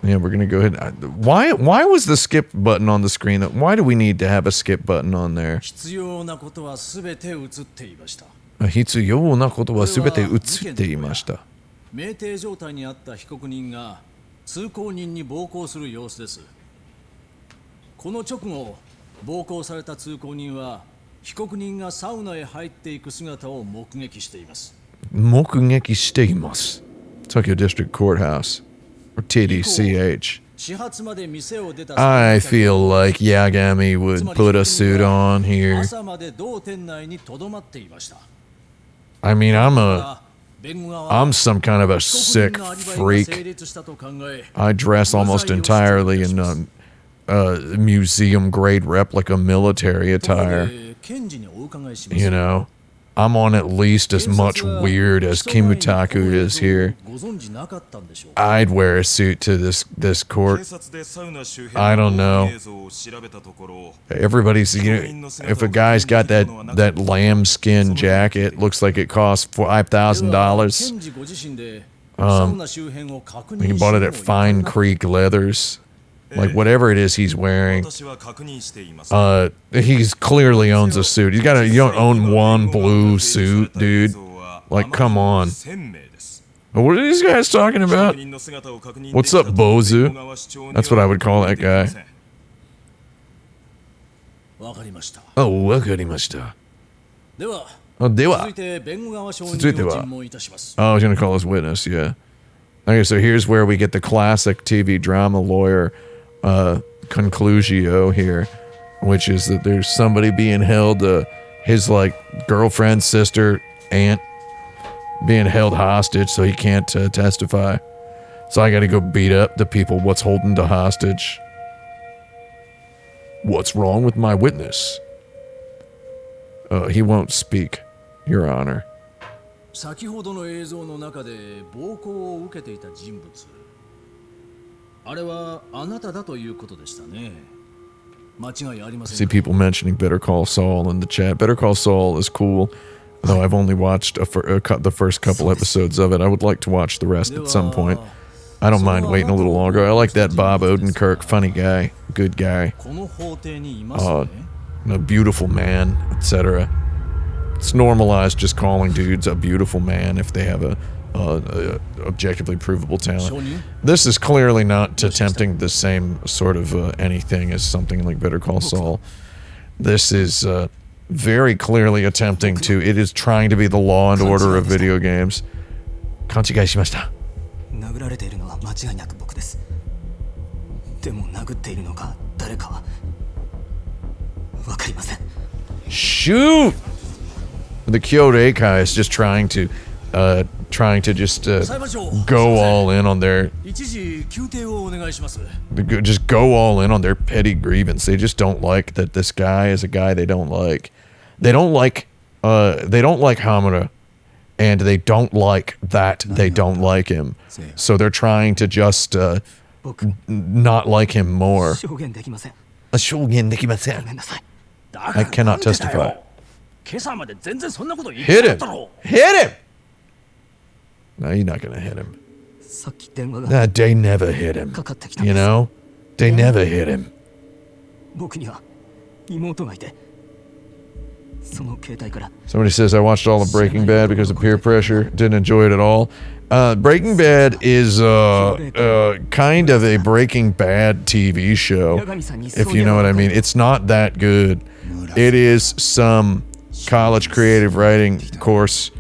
Yeah, we're gonna go ahead. Why was the skip button on the screen? Why do we need to have a skip button on there? 必要なことはすべて映っていました。命令状態にあった被告人が通行人に暴行する様子です。この直後、暴行された通行人は被告人がサウナへ入っていく姿を目撃しています。Tokyo District Courthouse. Or TDCH. I feel like Yagami would put a suit on here. I mean, I'm some kind of a sick freak. I dress almost entirely in museum-grade replica military attire. You know? I'm on at least as much weird as Kimutaku is here. I'd wear a suit to this court. I don't know. Everybody's, if a guy's got that lambskin jacket, looks like it costs $5,000. He bought it at Fine Creek Leathers. Like whatever it is he's wearing, he's clearly owns a suit. You don't own one blue suit, dude. Like, come on. What are these guys talking about? What's up, Bozu? That's what I would call that guy. Oh, wakarimashita. Oh, dewa. Oh, I was gonna call this witness, yeah. Okay, so here's where we get the classic TV drama lawyer conclusio here, which is that there's somebody being held, his like girlfriend, sister, aunt, being held hostage, so he can't testify. So I gotta go beat up the people what's holding the hostage. What's wrong with my witness? He won't speak, Your Honor. 先ほどの映像の中で暴行を受けていた人物、あれはあなただということでしたね。間違いありませんか? See people mentioning Better Call Saul in the chat. Better Call Saul is cool, though I've only watched the first couple episodes of it. I would like to watch the rest at some point. I don't mind waiting a little longer. I like that Bob Odenkirk, funny guy, good guy, a beautiful man, etc. It's normalized just calling dudes a beautiful man if they have a objectively provable talent. This is clearly not attempting the same sort of anything as something like Better Call Saul. This is very clearly attempting to, it is trying to be the Law and Order of video games. Kanchigai shimashita. Shoot! The Kyoreikai is just trying to trying to just go all in on their just go all in on their petty grievance. They just don't like that this guy is a guy they don't like. They don't like Hamura, and they don't like that they don't like him. So they're trying to just not like him more. I cannot testify. Hit him! Hit him! No, you're not gonna hit him. Nah, they never hit him. You know? They never hit him. Somebody says, I watched all of Breaking Bad because of peer pressure. Didn't enjoy it at all. Breaking Bad is kind of a Breaking Bad TV show, if you know what I mean. It's not that good. It is some college creative writing course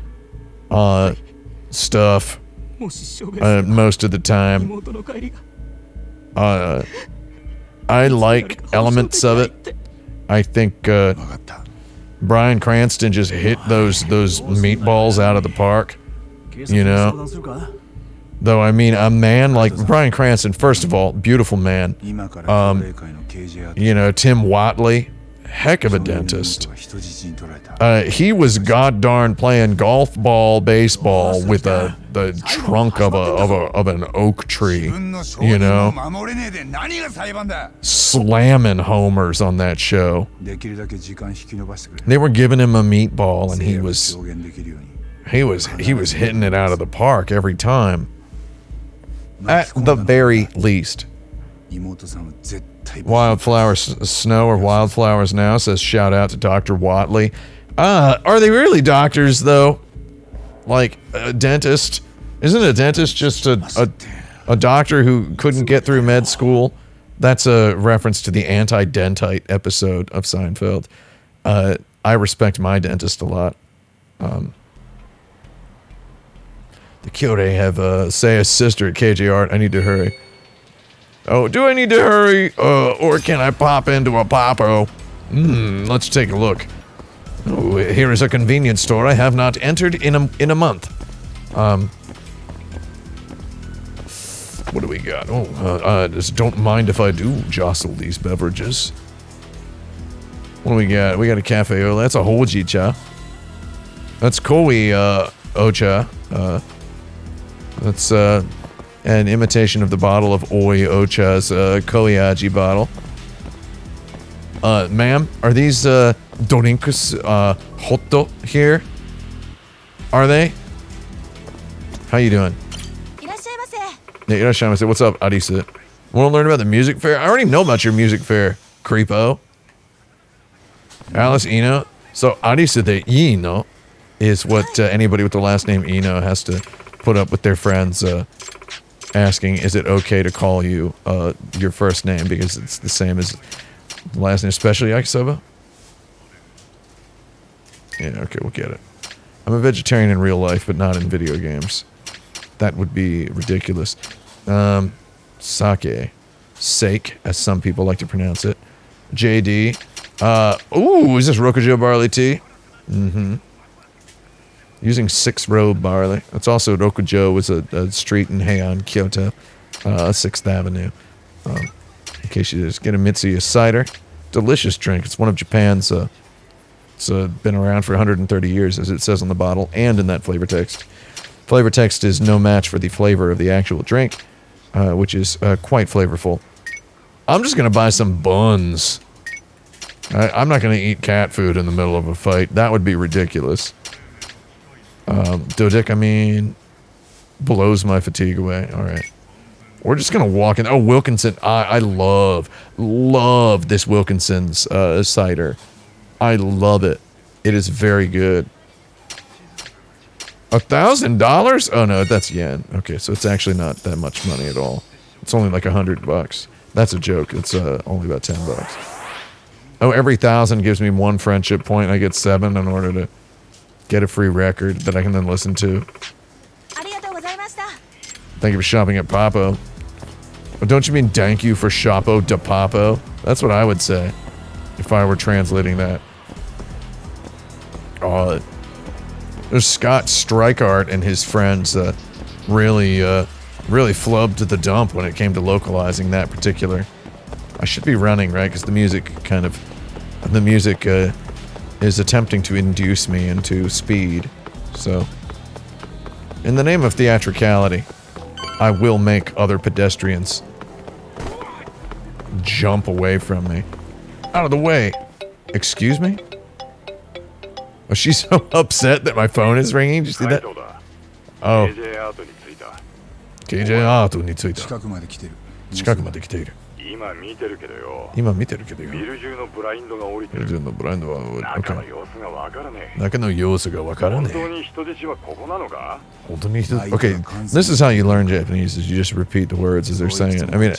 stuff most of the time. I like elements of it. I think Bryan Cranston just hit those meatballs out of the park, you know? Though, I mean, a man like Bryan Cranston, first of all, beautiful man. You know, Tim Watley, heck of a dentist. He was goddarn playing golf ball baseball with the trunk of an oak tree, you know, slamming homers on that show. They were giving him a meatball, and he was hitting it out of the park every time. At the very least. Wildflowers Snow or Wildflowers Now says shout out to Dr. Watley. Are they really doctors though? Like a dentist? Isn't a dentist just a doctor who couldn't get through med school? That's a reference to the anti-dentite episode of Seinfeld. I respect my dentist a lot. The Kyoto have say a sister at KJ Art. I need to hurry. Oh, do I need to hurry? Or can I pop into a Papo? Let's take a look. Oh, here is a convenience store I have not entered in a month. What do we got? Just don't mind if I do jostle these beverages. What do we got? We got a cafe. Oh, that's a hojicha. That's koi ocha. That's an imitation of the bottle of Oi Ocha's Koyaji bottle. Ma'am, are these drinks hotto here? Are they? How you doing? Yeah, irashaimase. What's up, Arisa? Want to learn about the music fair? I already know about your music fair, creepo. Alice Eno. So Arisa de Eno is what anybody with the last name Eno has to put up with their friends asking, is it okay to call you your first name because it's the same as the last name, especially yakisoba? Yeah, okay, we'll get it. I'm a vegetarian in real life, but not in video games. That would be ridiculous. Sake. Sake, as some people like to pronounce it. JD. Ooh, is this Rokujo barley tea? Using 6-row barley. That's also Rokujo was a street in Heian, Kyoto. 6th Avenue. In case you just get a Mitsuya cider. Delicious drink. It's one of Japan's, it's been around for 130 years, as it says on the bottle, and in that flavor text. Flavor text is no match for the flavor of the actual drink, which is quite flavorful. I'm just going to buy some buns. I'm not going to eat cat food in the middle of a fight. That would be ridiculous. Dodecamine blows my fatigue away. Alright. We're just gonna walk in. Oh, Wilkinson. I love this Wilkinson's cider. I love it. It is very good. $1,000? Oh no, that's yen. Okay, so it's actually not that much money at all. It's only like $100. That's a joke. It's only about $10. Oh, every 1,000 gives me 1 friendship point. I get 7 in order to get a free record that I can then listen to. Thank you for shopping at Papo. Oh, don't you mean thank you for Shoppo de Papo? That's what I would say if I were translating that. Oh, Scott Strikeart and his friends really flubbed the dump when it came to localizing that particular. I should be running, right? Because the music is attempting to induce me into speed. So, in the name of theatricality, I will make other pedestrians jump away from me. Out of the way. Excuse me? Was she so upset that my phone is ringing? Did you see that? Oh. KJ アートに着いた。近くまで来ている。今見てるけどよ。ビル中のブラインドが降りてる。中の様子がわからねえ。本当に人質はここなのか? Okay, this is how you learn Japanese, is you just repeat the words as they're saying it. I mean,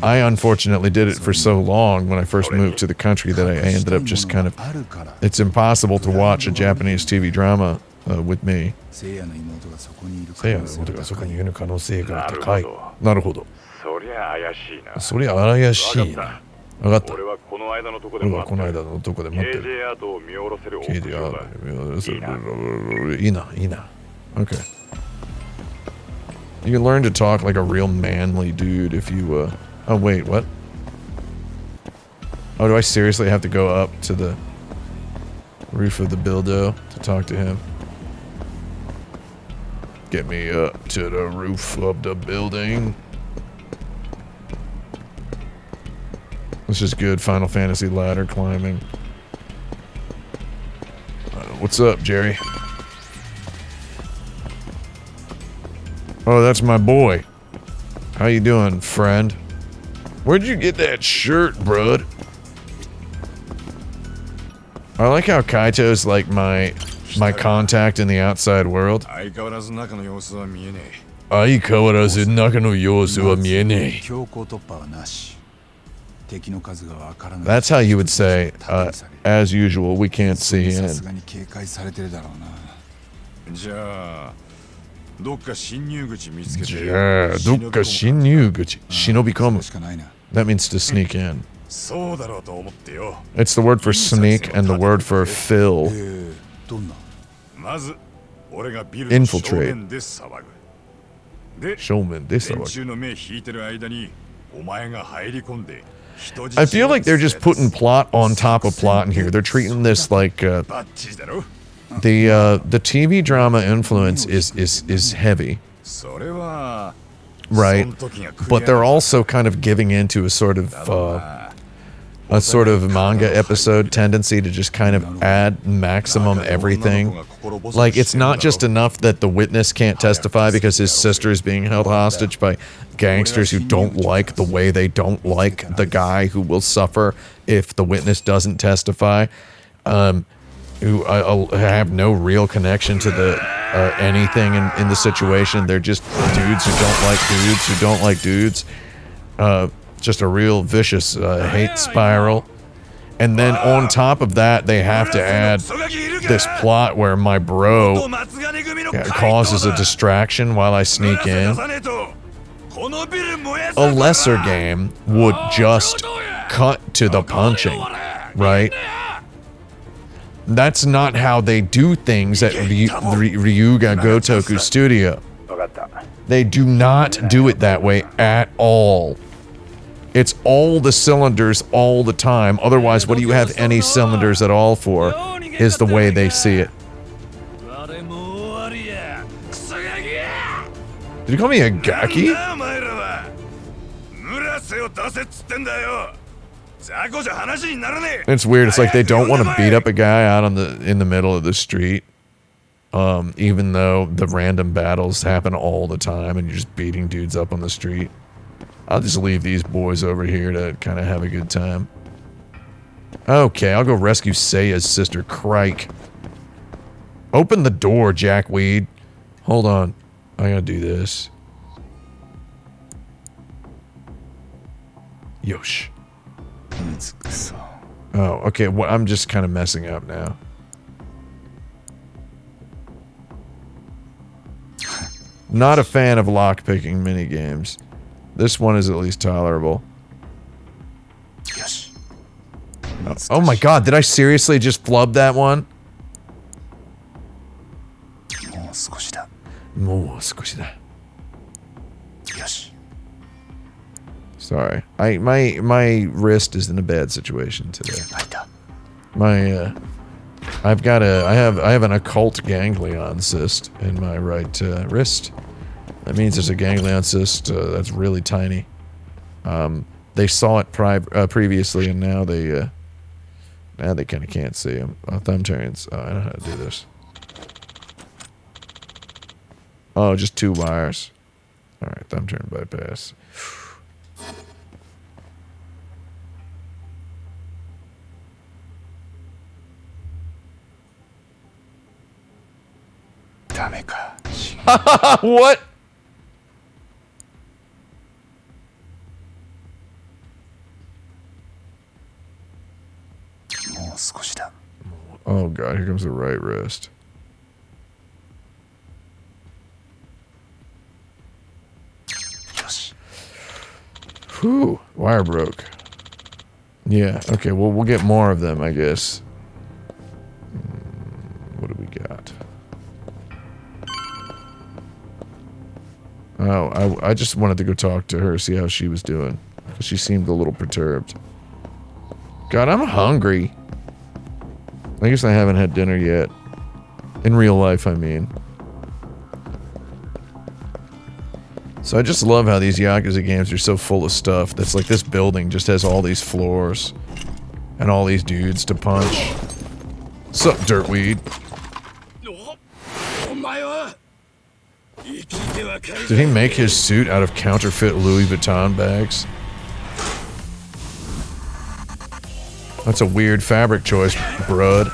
I unfortunately did it for so long when I first moved to the country that I ended up just kind of... It's impossible to watch a Japanese TV drama with me. 聖夜の妹がそこにいる可能性が高い。なるほど。そりゃ怪しいな。わかった。俺はこの間のとこで待ってる。KJ アートを見下ろせる。いいな。Okay. You can learn to talk like a real manly dude if you, Oh, wait, what? Oh, do I seriously have to go up to the roof of the buildo to talk to him? Get me up to the roof of the building. This is good Final Fantasy ladder climbing. What's up, Jerry? Oh, that's my boy. How you doing, friend? Where'd you get that shirt, bud? I like how Kaito's like my contact in the outside world. That's how you would say, as usual, we can't see in. Shinobikomu. That means to sneak in. It's the word for sneak and the word for fill. Infiltrate. Showman, this I feel like they're just putting plot on top of plot in here. They're treating this like the TV drama influence is heavy, right? But they're also kind of giving into a sort of manga episode tendency to just kind of add maximum everything. Like, it's not just enough that the witness can't testify because his sister is being held hostage by gangsters who don't like the way they don't like the guy who will suffer if the witness doesn't testify, who have no real connection to the anything in the situation. They're just dudes who don't like dudes. Just a real vicious hate spiral. And then on top of that, they have to add this plot where my bro causes a distraction while I sneak in. A lesser game would just cut to the punching, right? That's not how they do things at Ryuga Gotoku Studio. They do not do it that way at all. It's all the cylinders all the time. Otherwise, what do you have any cylinders at all for? Is the way they see it. Did you call me a gaki? It's weird. It's like they don't want to beat up a guy out in the middle of the street. Even though the random battles happen all the time and you're just beating dudes up on the street. I'll just leave these boys over here to kind of have a good time. Okay, I'll go rescue Seiya's sister, Crike. Open the door, Jackweed. Hold on. I gotta do this. Yosh. Oh, okay. Well, I'm just kind of messing up now. Not a fan of lockpicking minigames. This one is at least tolerable. Yes. Oh my god, did I seriously just flub that one? もう少しだ. Sorry. My wrist is in a bad situation today. I have an occult ganglion cyst in my right wrist. That means there's a ganglion cyst that's really tiny. They saw it previously, and now they kind of can't see them. Thumb turns. Oh, I know how to do this. Oh, just 2 wires. All right, thumb turn bypass. What? Oh god, here comes the right wrist. Whew, wire broke. Yeah, okay, well, we'll get more of them, I guess. What do we got? Oh, I just wanted to go talk to her, see how she was doing. She seemed a little perturbed. God, I'm hungry. I guess I haven't had dinner yet. In real life, I mean. So I just love how these Yakuza games are so full of stuff. That's like this building just has all these floors. And all these dudes to punch. Sup, dirtweed? Did he make his suit out of counterfeit Louis Vuitton bags? That's a weird fabric choice, brud.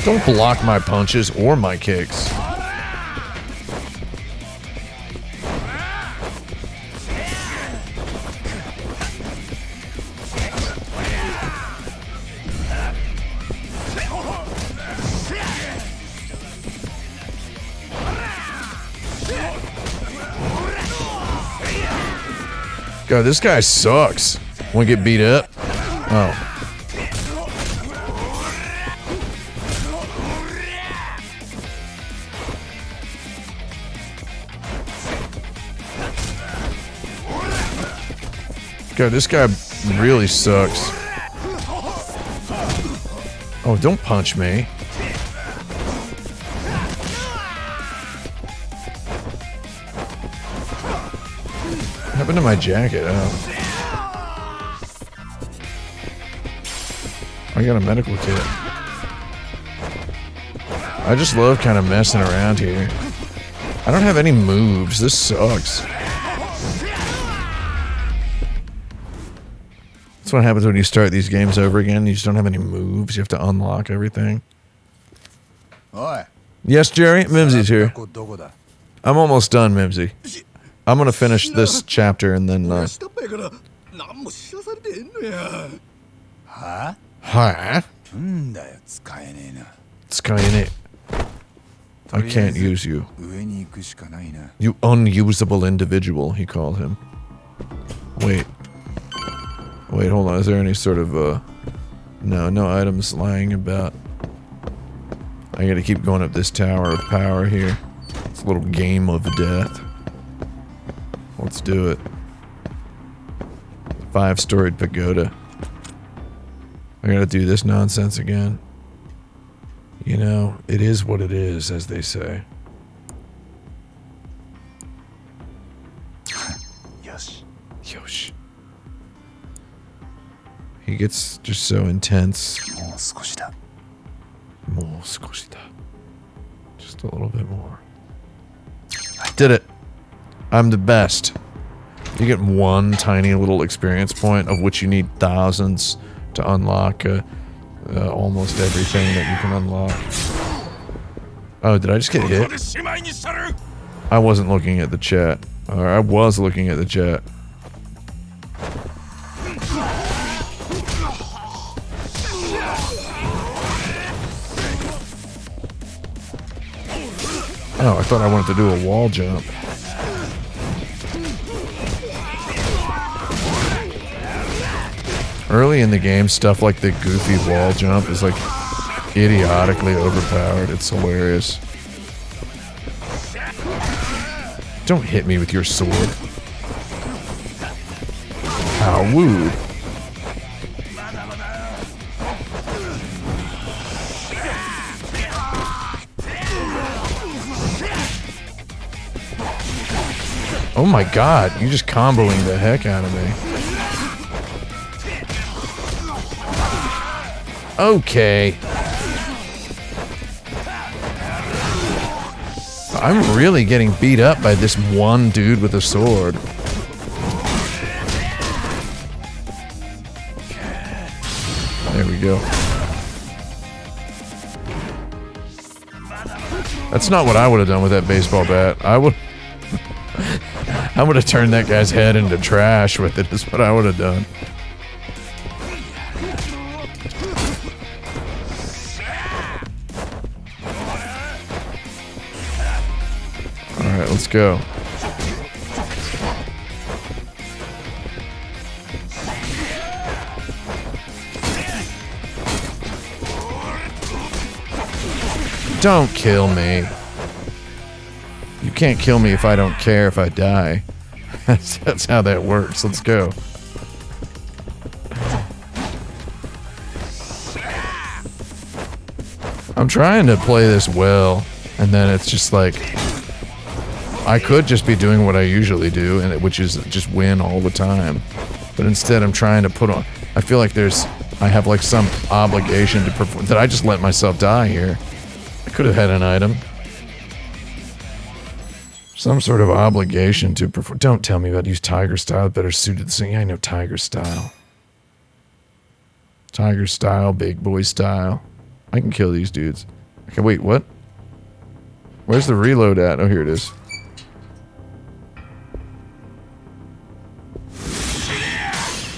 Don't block my punches or my kicks. God, this guy sucks. Want to get beat up? Oh. God, this guy really sucks. Oh, don't punch me. What happened to my jacket? Oh. I got a medical kit. I just love kind of messing around here. I don't have any moves. This sucks. That's what happens when you start these games over again. You just don't have any moves. You have to unlock everything. Yes, Jerry? Mimsy's here. I'm almost done, Mimsy. I'm gonna finish this chapter and then, Huh? Skynet. I can't use you. You unusable individual, he called him. Wait. Wait, hold on. Is there any sort of, no items lying about. I gotta keep going up this tower of power here. It's a little game of death. Let's do it. 5-storied pagoda. I gotta do this nonsense again. You know, it is what it is, as they say. Yosh. Yosh. He gets just so intense. Just a little bit more. I did it. I'm the best. You get one tiny little experience point, of which you need thousands to unlock almost everything that you can unlock. Oh, did I just get hit? I wasn't looking at the chat. Or I was looking at the chat. Oh, I thought I wanted to do a wall jump. Early in the game, stuff like the goofy wall jump is like idiotically overpowered. It's hilarious. Don't hit me with your sword. How wooed. Oh my god, you're just comboing the heck out of me. Okay. I'm really getting beat up by this one dude with a sword. There we go. That's not what I would have done with that baseball bat. I would have turned that guy's head into trash with it, is what I would have done. Alright, let's go. Don't kill me. You can't kill me if I don't care if I die. That's how that works. Let's go. I'm trying to play this well, and then it's just like I could just be doing what I usually do, which is just win all the time. But instead, I'm trying to put on. I feel like I have like some obligation to perform. Did I just let myself die here? I could have had an item. Some sort of obligation to perform. Don't tell me about use Tiger Style. Better suited to the thing. I know Tiger Style. Tiger Style, big boy style. I can kill these dudes. Okay, wait, what? Where's the reload at? Oh, here it is.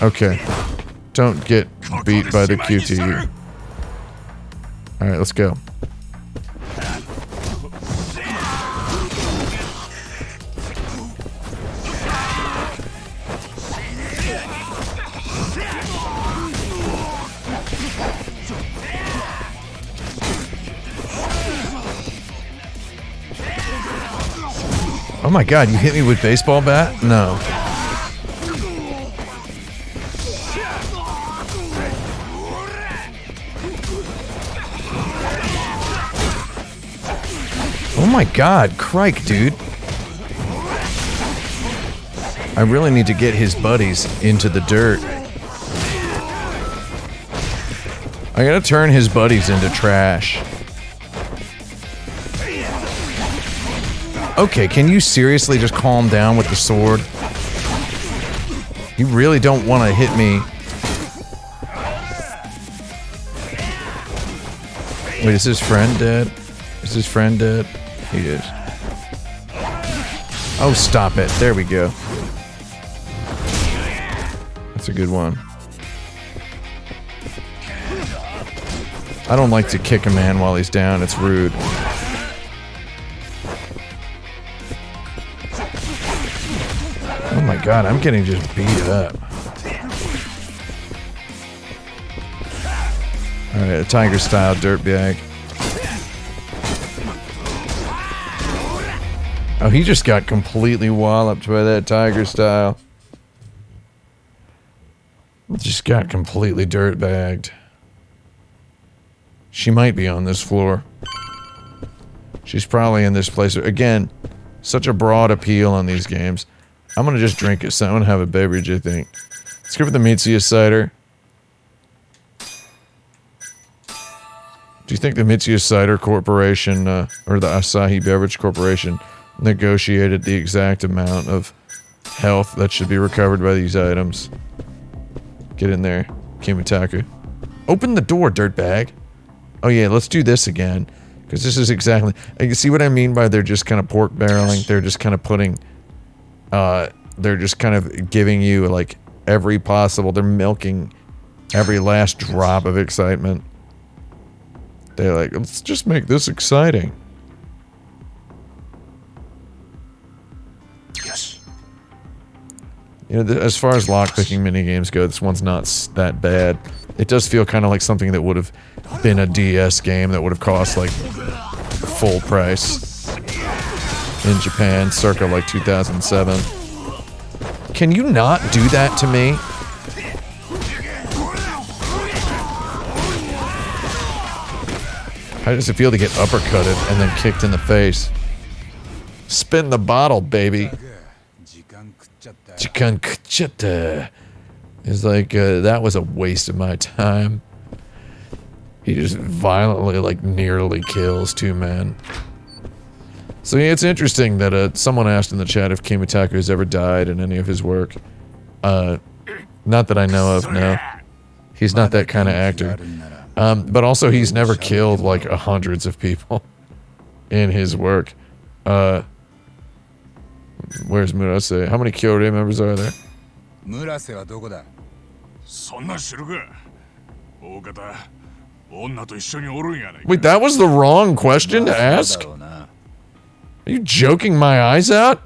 Okay. Don't get beat by the QTE. Alright, let's go. Oh my god, you hit me with baseball bat? No. Oh my god, crike, dude. I really need to get his buddies into the dirt. I gotta turn his buddies into trash. Okay, can you seriously just calm down with the sword? You really don't want to hit me. Wait, is his friend dead? Is his friend dead? He is. Oh, stop it. There we go. That's a good one. I don't like to kick a man while he's down. It's rude. Oh my god, I'm getting just beat up. Alright, a Tiger Style dirtbag. Oh, he just got completely walloped by that Tiger Style. Just got completely dirtbagged. She might be on this floor. She's probably in this place. Again, such a broad appeal on these games. I'm gonna just drink it. So I'm gonna have a beverage, I think. Let's go for the Mitsuya cider. Do you think the Mitsuya Cider Corporation, or the Asahi Beverage Corporation, negotiated the exact amount of health that should be recovered by these items? Get in there, Kimitaku. Open the door, dirtbag. Oh yeah, let's do this again. Because this is exactly... You see what I mean by they're just kind of pork barreling? They're just kind of putting... they're just kind of giving you, like, every possible... They're milking every last drop of excitement. They're like, let's just make this exciting. Yes. You know, as far as lockpicking minigames go, this one's not that bad. It does feel kind of like something that would have been a DS game that would have cost like full price in Japan, circa like 2007. Can you not do that to me? How does it feel to get uppercutted and then kicked in the face? Spin the bottle, baby. It's like, that was a waste of my time. He just violently, like, nearly kills two men. So yeah, it's interesting that someone asked in the chat if Kimitaku has ever died in any of his work. Not that I know of, no. He's not that kind of actor. But also he's never killed like hundreds of people in his work. Where's Murase? How many Kyorei members are there? Wait, that was the wrong question to ask? Are you joking my eyes out?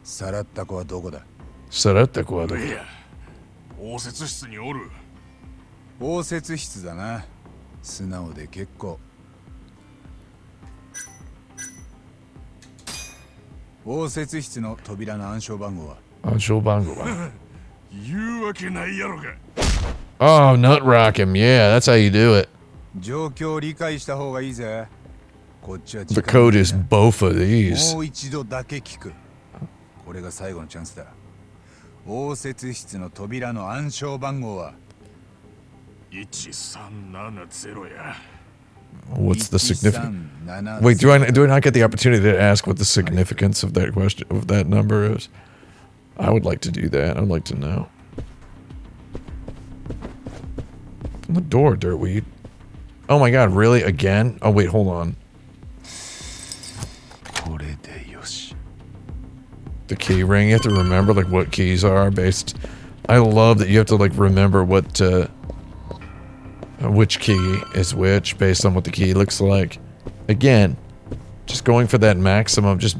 Sarattaku wa doko? 応接室だな。素直で結構。応接室の扉の暗証番号は？暗証番号は？言うわけないやろが。Oh, nut rock him. Yeah, that's how you do it. 状況を理解した方がいいぜ。こっちは The code is both of these. もう一度だけ聞く。これが最後のチャンスだ。応接室の扉の暗証番号は？ What's the significance? Wait, do I not get the opportunity to ask what the significance of that question, of that number is? I would like to do that. I'd like to know. Open the door, dirtweed. Oh my god, really? Again? Oh wait, hold on. The key ring, you have to remember like what keys are based. I love that you have to like remember what which key is which based on what the key looks like. Again, just going for that maximum, just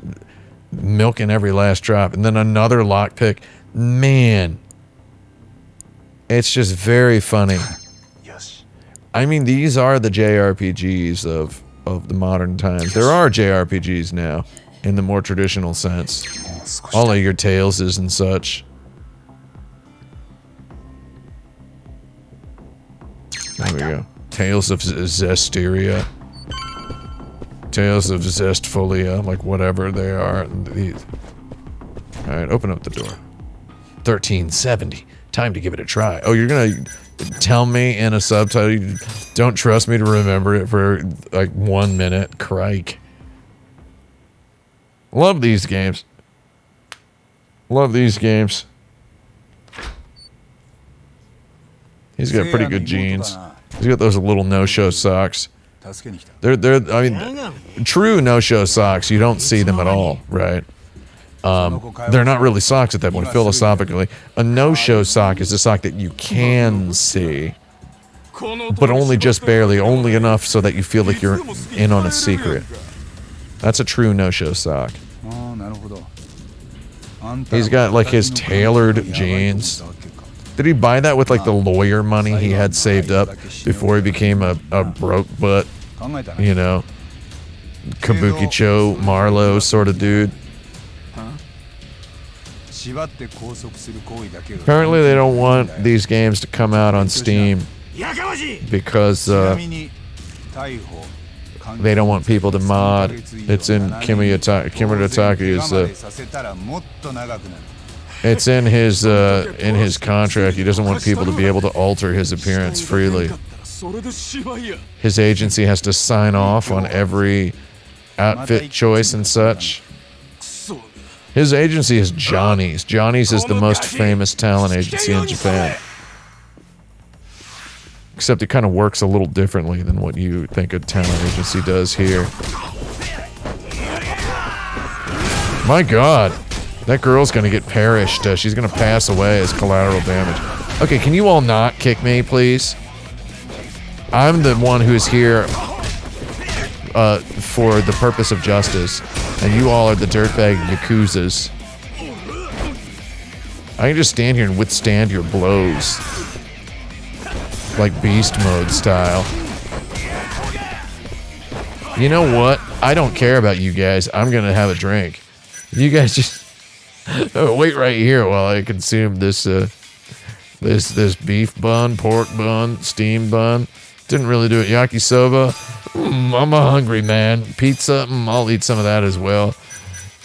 milking every last drop. And then another lockpick. Man. It's just very funny. Yes. I mean, these are the JRPGs of the modern times. There are JRPGs now, in the more traditional sense. All of your Taleses and such. There we go. Tales of Zestiria. Tales of Zestfolia, like whatever they are. Alright, open up the door. 1370. Time to give it a try. Oh, you're gonna tell me in a subtitle you don't trust me to remember it for like 1 minute? Crike. Love these games. Love these games. He's got pretty good genes. He's got those little no-show socks. I mean, true no-show socks, you don't see them at all, right? They're not really socks at that point, philosophically. A no-show sock is a sock that you can see, but only just barely, only enough so that you feel like you're in on a secret. That's a true no-show sock. He's got like his tailored jeans. Did he buy that with like the lawyer money he had saved up before he became a broke butt, you know, Kabukicho Marlowe sort of dude? Apparently they don't want these games to come out on Steam because they don't want people to mod. It's in Kimurataka's it's in his contract. He doesn't want people to be able to alter his appearance freely. His agency has to sign off on every outfit choice and such. His agency is Johnny's. Johnny's is the most famous talent agency in Japan. Except it kind of works a little differently than what you think a talent agency does here. My god. That girl's gonna get perished. She's gonna pass away as collateral damage. Okay, can you all not kick me, please? I'm the one who's here for the purpose of justice, and you all are the dirtbag yakuzas. I can just stand here and withstand your blows. Like beast mode style. You know what? I don't care about you guys. I'm gonna have a drink. You guys just wait right here while I consume this this beef bun, pork bun, steamed bun. Didn't really do it. Yakisoba. I'm a hungry man. Pizza. I'll eat some of that as well.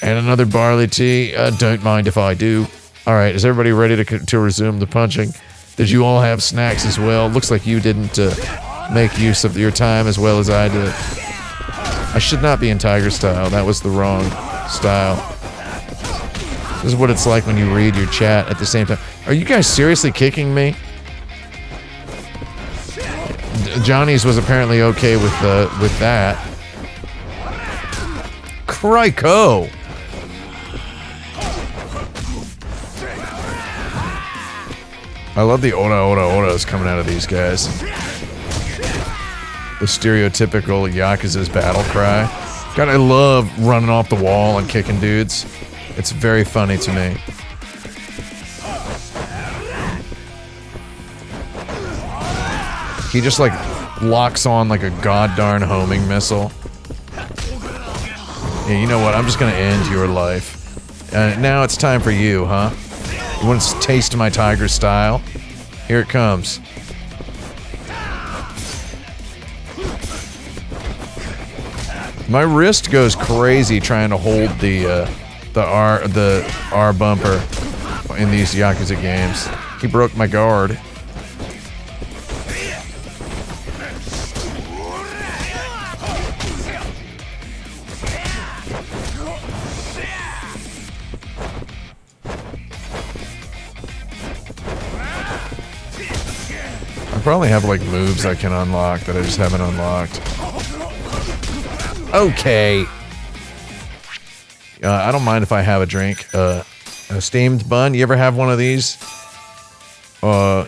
And another barley tea. Don't mind if I do. All right. Is everybody ready to resume the punching? Did you all have snacks as well? Looks like you didn't make use of your time as well as I did. I should not be in tiger style. That was the wrong style. This is what it's like when you read your chat at the same time. Are you guys seriously kicking me? Johnny's was apparently okay with that. Criko! I love the ora coming out of these guys. The stereotypical Yakuza's battle cry. God, I love running off the wall and kicking dudes. It's very funny to me. He just like locks on like a goddarn homing missile. Yeah, you know what? I'm just gonna end your life. Now it's time for you, huh? You want to taste my tiger style? Here it comes. My wrist goes crazy trying to hold the R bumper in these Yakuza games. He broke my guard. I probably have like moves I can unlock that I just haven't unlocked. Okay. I don't mind if I have a drink. A steamed bun. You ever have one of these? How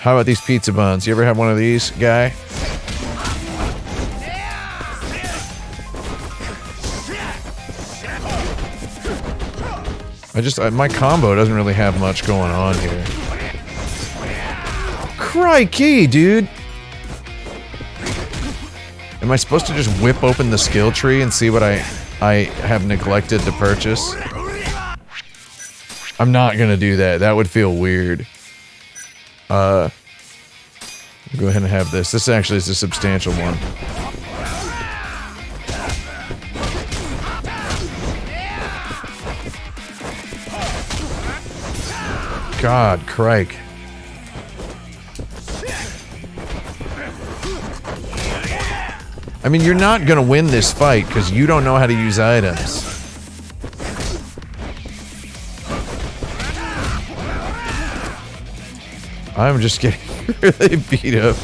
about these pizza buns? You ever have one of these, guy? My combo doesn't really have much going on here. Crikey, dude! Am I supposed to just whip open the skill tree and see what I have neglected to purchase? I'm not gonna do that. That would feel weird. Go ahead and have this. This actually is a substantial one. God, crike. I mean, you're not gonna win this fight because you don't know how to use items. I'm just getting really beat up.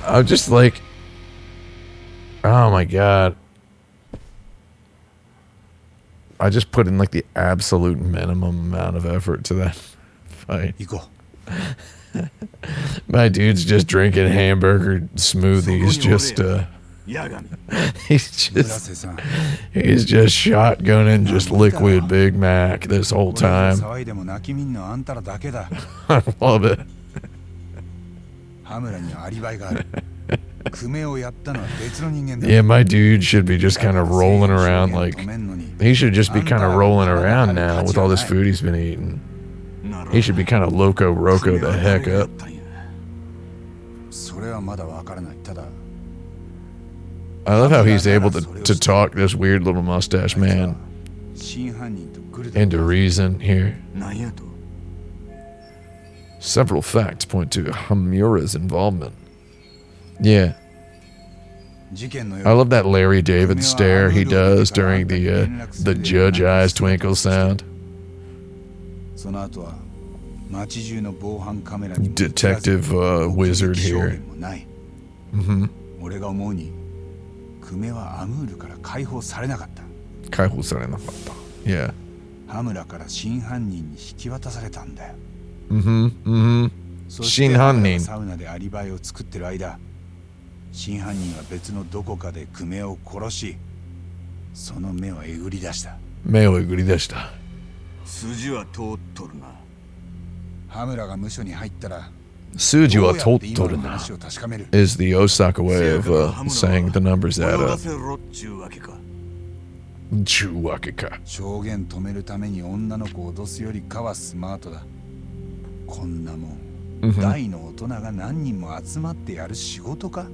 I'm just like, oh my god. I just put in like the absolute minimum amount of effort to that fight. My dude's just drinking hamburger smoothies, he's just shotgunning just liquid Big Mac this whole time. I love it. Yeah, my dude should be just kind of rolling around like, he should just be kind of rolling around now with all this food he's been eating. He should be kind of loco roco the heck up. I love how he's able to talk this weird little mustache man into reason here. Several facts point to Hamura's involvement. Yeah. I love that Larry David stare he does during the judge eyes twinkle sound. Detective wizard here. Mm-hmm. 解放されなかった。Yeah. 羽村から真犯人に引き渡されたんだよ。真犯人。サウナでアリバイを作ってる間、真犯人は別のどこかで久米を殺し、その目をえぐり出した。目をえぐり出した。筋は通っとるな。羽村が無所に入ったら、筋は通っとるな is the Osaka way of saying the numbers add up. ちゅうわけか。証言止めるために女の子を脅すよりかはスマートだ。こんなもん、大の大人が何人も集まってやる仕事か。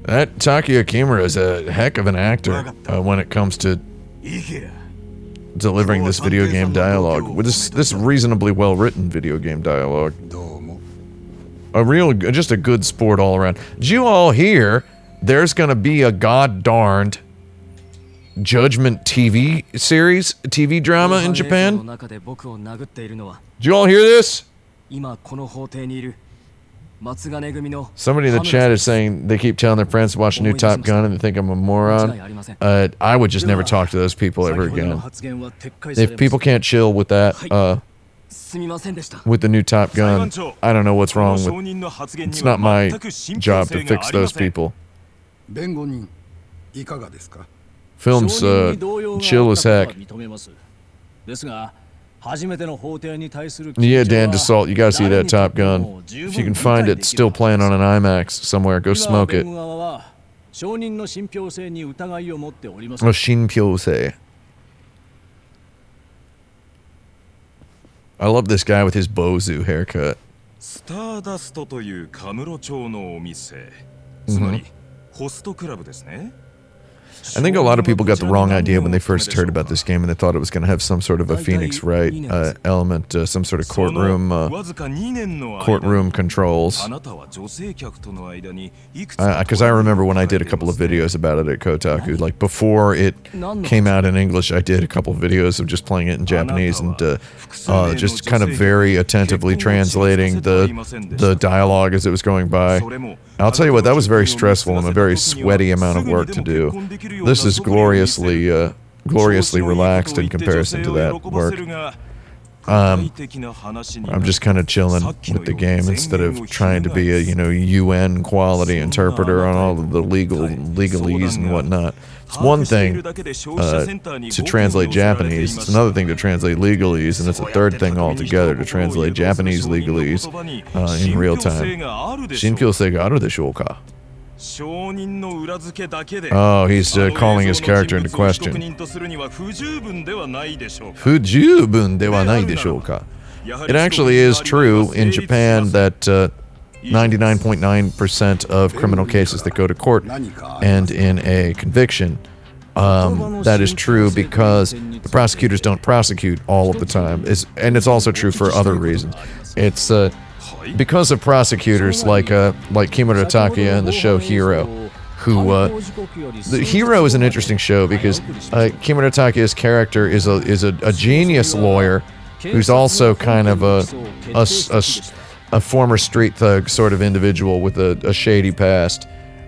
That Takeya Kimura is a heck of an actor when it comes to delivering this video game dialogue. With this reasonably well-written video game dialogue. Just a good sport all around. Did you all hear there's gonna be a god-darned Judgment TV series, TV drama in Japan? Did you all hear this? Somebody in the chat is saying they keep telling their friends to watch the new Top Gun and they think I'm a moron. I would just never talk to those people ever again. If people can't chill with that, with the new Top Gun, I don't know what's wrong with. It's not my job to fix those people. Film's chill as heck. Yeah, Dan DeSalt, you gotta see that Top Gun. If you can find it still playing on an IMAX somewhere, go smoke it. Oh, Shinpyose. I love this guy with his Bozu haircut. Stardust というカムロ町のお店。つまりホストクラブですね。I think a lot of people got the wrong idea when they first heard about this game and they thought it was going to have some sort of a Phoenix Wright element, some sort of courtroom controls. Because I remember when I did a couple of videos about it at Kotaku, like before it came out in English, I did a couple of videos of just playing it in Japanese and just kind of very attentively translating the dialogue as it was going by. I'll tell you what, that was very stressful and a very sweaty amount of work to do. This is gloriously relaxed in comparison to that work. I'm just kind of chilling with the game instead of trying to be a UN quality interpreter on all of the legalese and whatnot. It's one thing to translate Japanese, it's another thing to translate legalese, and it's a third thing altogether to translate Japanese legalese in real time. Shinkyosei ga aru deshou ka? Oh, he's calling his character into question. Fujubun de wa nai deshou ka? It actually is true in Japan that 99.9% of criminal cases that go to court end in a conviction. That is true because the prosecutors don't prosecute all of the time, and it's also true for other reasons. It's because of prosecutors like Kimura Takeya in the show Hero, who the Hero is an interesting show because Kimura Takeya's character is a genius lawyer who's also kind of a former street thug sort of individual with a shady past.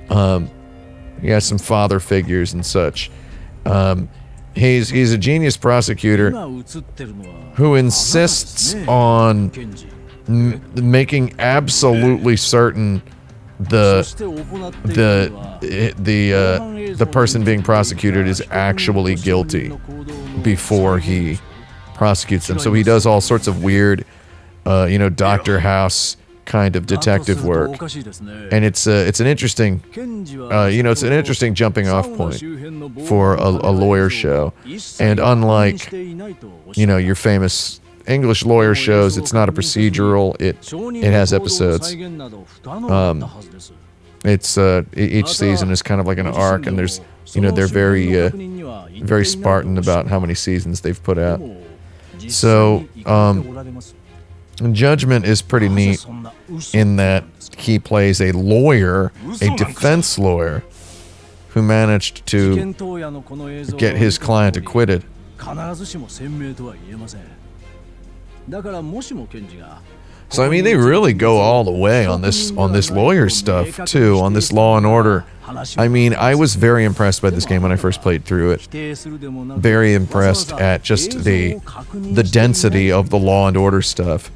He has some father figures and such. He's a genius prosecutor who insists on making absolutely certain the person being prosecuted is actually guilty before he prosecutes them. So he does all sorts of weird, Dr. House kind of detective work, and it's an interesting, it's an interesting jumping off point for a lawyer show. And unlike, your famous English lawyer shows, it's not a procedural. It has episodes. It's each season is kind of like an arc, and there's they're very Spartan about how many seasons they've put out. So Judgment is pretty neat in that he plays a lawyer, a defense lawyer, who managed to get his client acquitted. So I mean, they really go all the way on this lawyer stuff too, on this Law and Order. I mean, I was very impressed by this game when I first played through it. Very impressed at just the density of the Law and Order stuff.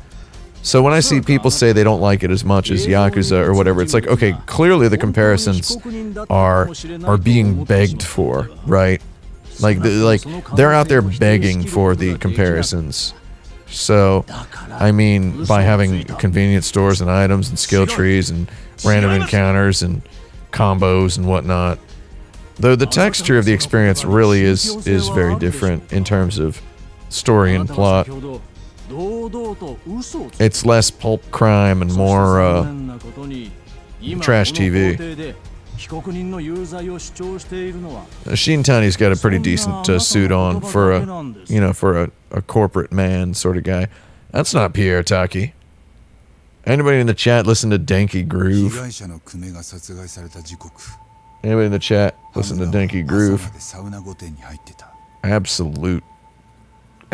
So when I see people say they don't like it as much as Yakuza or whatever, it's like, okay, clearly the comparisons are being begged for, right? Like they're out there begging for the comparisons. So, I mean, by having convenience stores and items and skill trees and random encounters and combos and whatnot, though the texture of the experience really is very different in terms of story and plot. It's less pulp crime and more trash TV. Shintani's got a pretty decent suit on for a corporate man sort of guy. That's not Pierre Taki. Anybody in the chat listen to Denki Groove? Anybody in the chat listen to Denki Groove?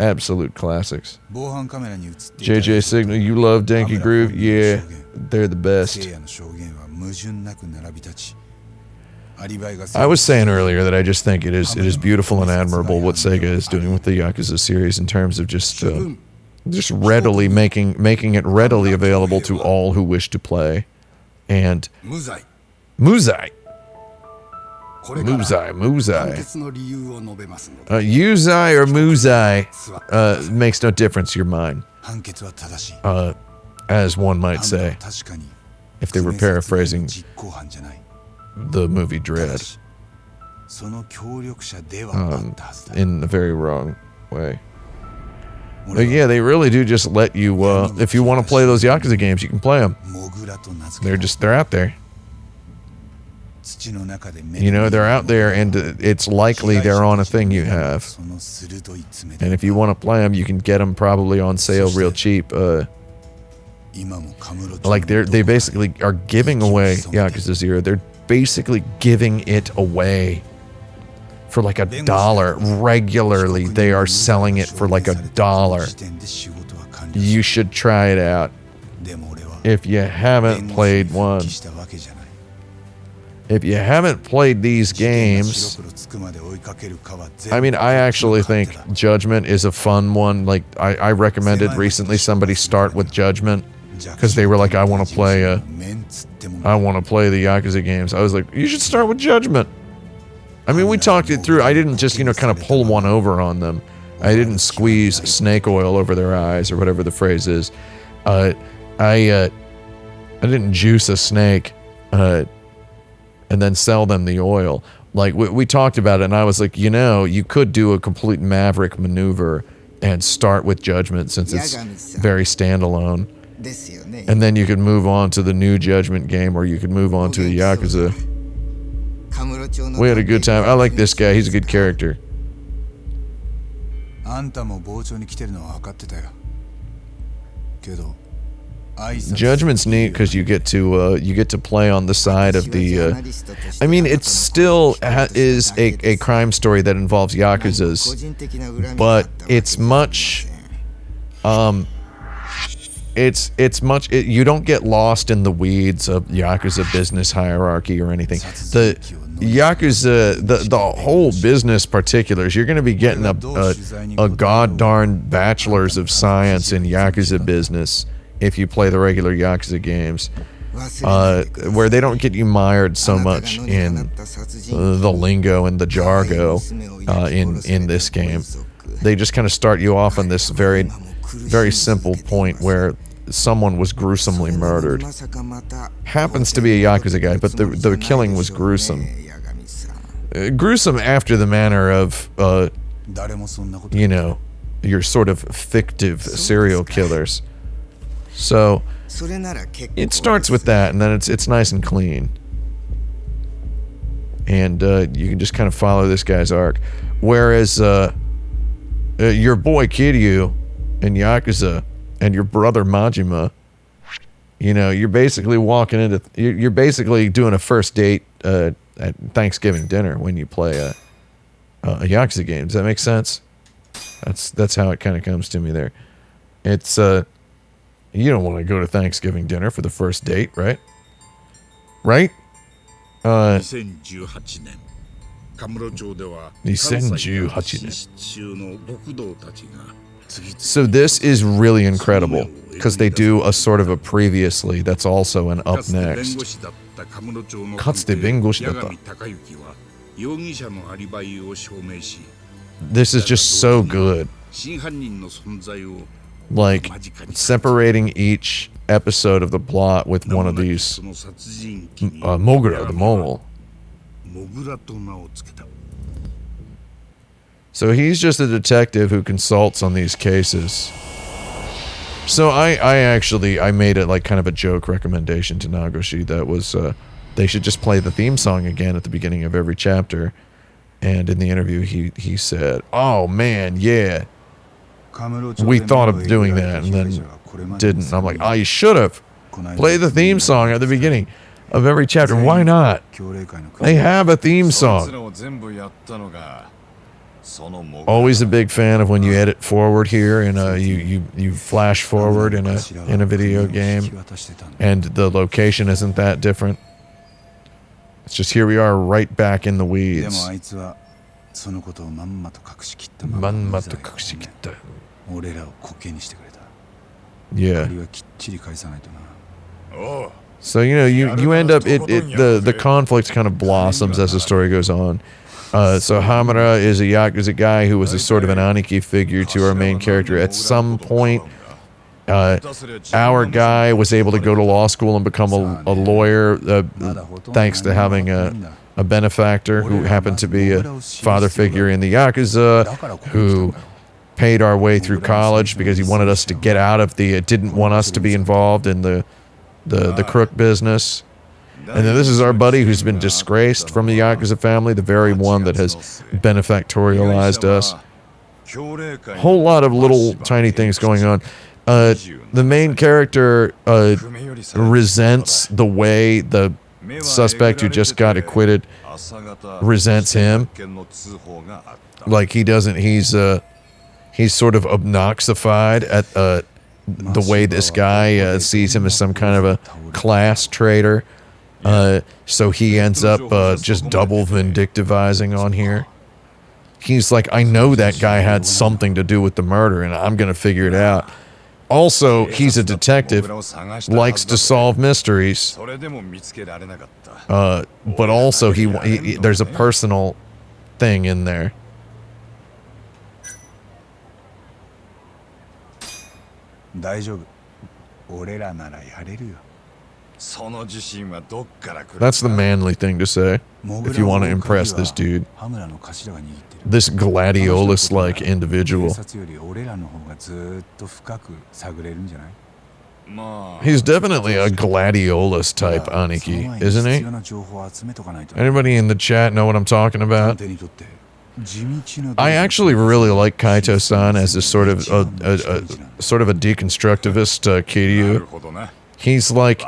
Absolute classics. JJ Signal, you love Denki Groove? Yeah, they're the best. I was saying earlier that I just think it is beautiful and admirable what Sega is doing with the Yakuza series in terms of just readily making it readily available to all who wish to play. And Muzai Yuzai or Muzai makes no difference to your mind, as one might say, if they were paraphrasing the movie Dread in a very wrong way. But yeah, they really do just let you, if you want to play those Yakuza games, you can play them. They're out there. You know, they're out there, and it's likely they're on a thing you have. And if you want to play them, you can get them probably on sale real cheap. Like they basically are giving away Yakuza 0. They're basically giving it away for like $1 regularly. They are selling it for like $1. You should try it out if you haven't played one. If you haven't played these games, I mean, I actually think Judgment is a fun one. Like I recommended recently somebody start with Judgment because they were like, I want to play the Yakuza games. I was like, you should start with Judgment. I mean, we talked it through. I didn't just, kind of pull one over on them. I didn't squeeze snake oil over their eyes or whatever the phrase is. I didn't juice a snake and then sell them the oil. Like, we talked about it, and I was like, you could do a complete Maverick maneuver and start with Judgment since it's very standalone. And then you could move on to the new Judgment game, or you could move on to the Yakuza. We had a good time. I like this guy. He's a good character. Judgment's neat because you get to play on the side of the. I mean, it still is a crime story that involves Yakuzas, but it's much. You don't get lost in the weeds of Yakuza business hierarchy or anything. The Yakuza, the whole business particulars, you're going to be getting a god-darn bachelor's of science in Yakuza business if you play the regular Yakuza games, where they don't get you mired so much in the lingo and the jargo in this game. They just kind of start you off on this very, very simple point where someone was gruesomely murdered. Happens to be a Yakuza guy, but the killing was gruesome. Gruesome after the manner of, your sort of fictive serial killers. So it starts with that, and then it's nice and clean. And you can just kind of follow this guy's arc. Whereas your boy Kiryu in Yakuza and your brother Majima, you're basically you're basically doing a first date at Thanksgiving dinner when you play a Yakuza game. Does that make sense? That's how it kind of comes to me there. It's you don't want to go to Thanksgiving dinner for the first date, right? Right? 2018年 So this is really incredible because they do a sort of a previously that's also an up next. かつて弁護士だった。容疑者のアリバイを証明し、This is just so good. 真犯人の存在を Like, separating each episode of the plot with one of these その殺人鬼に Mogura, the mole. モグラと名を付けた。 So he's just a detective who consults on these cases. So I made it like kind of a joke recommendation to Nagoshi that was they should just play the theme song again at the beginning of every chapter. And in the interview he said, "Oh man, yeah, we thought of doing that and then didn't." And I'm like, "Oh, you should have. Play the theme song at the beginning of every chapter. Why not? They have a theme song." Always a big fan of when you edit forward here and you flash forward in a video game and the location isn't that different. It's just here we are right back in the でも weeds. あいつはそのことをまんまと隠しきったまんまと隠しきった。俺らを滑稽にしてくれた。 Yeah. 借りはきっちり返さないとな。 So you end up the conflict kind of blossoms as the story goes on. So Hamura is a Yakuza guy who was a sort of an Aniki figure to our main character. At some point, our guy was able to go to law school and become a lawyer thanks to having a benefactor who happened to be a father figure in the Yakuza who paid our way through college because he wanted us to get out of didn't want us to be involved in the crook business. And then this is our buddy who's been disgraced from the Yakuza family, the very one that has benefactorialized us. Whole lot of little tiny things going on. The main character resents the way the suspect who just got acquitted resents him. Like he's sort of obnoxified at the way this guy sees him as some kind of a class traitor. So he ends up just double vindictivizing on here. He's like, I know that guy had something to do with the murder and I'm gonna figure it out. Also, he's a detective, likes to solve mysteries. But also he there's a personal thing in there. 大丈夫。俺らならやれるよ。 That's the manly thing to say if you want to impress this dude. This gladiolus-like individual. He's definitely a gladiolus type Aniki, isn't he? Anybody in the chat know what I'm talking about? I actually really like Kaito-san as a sort of a deconstructivist Kiryu. He's like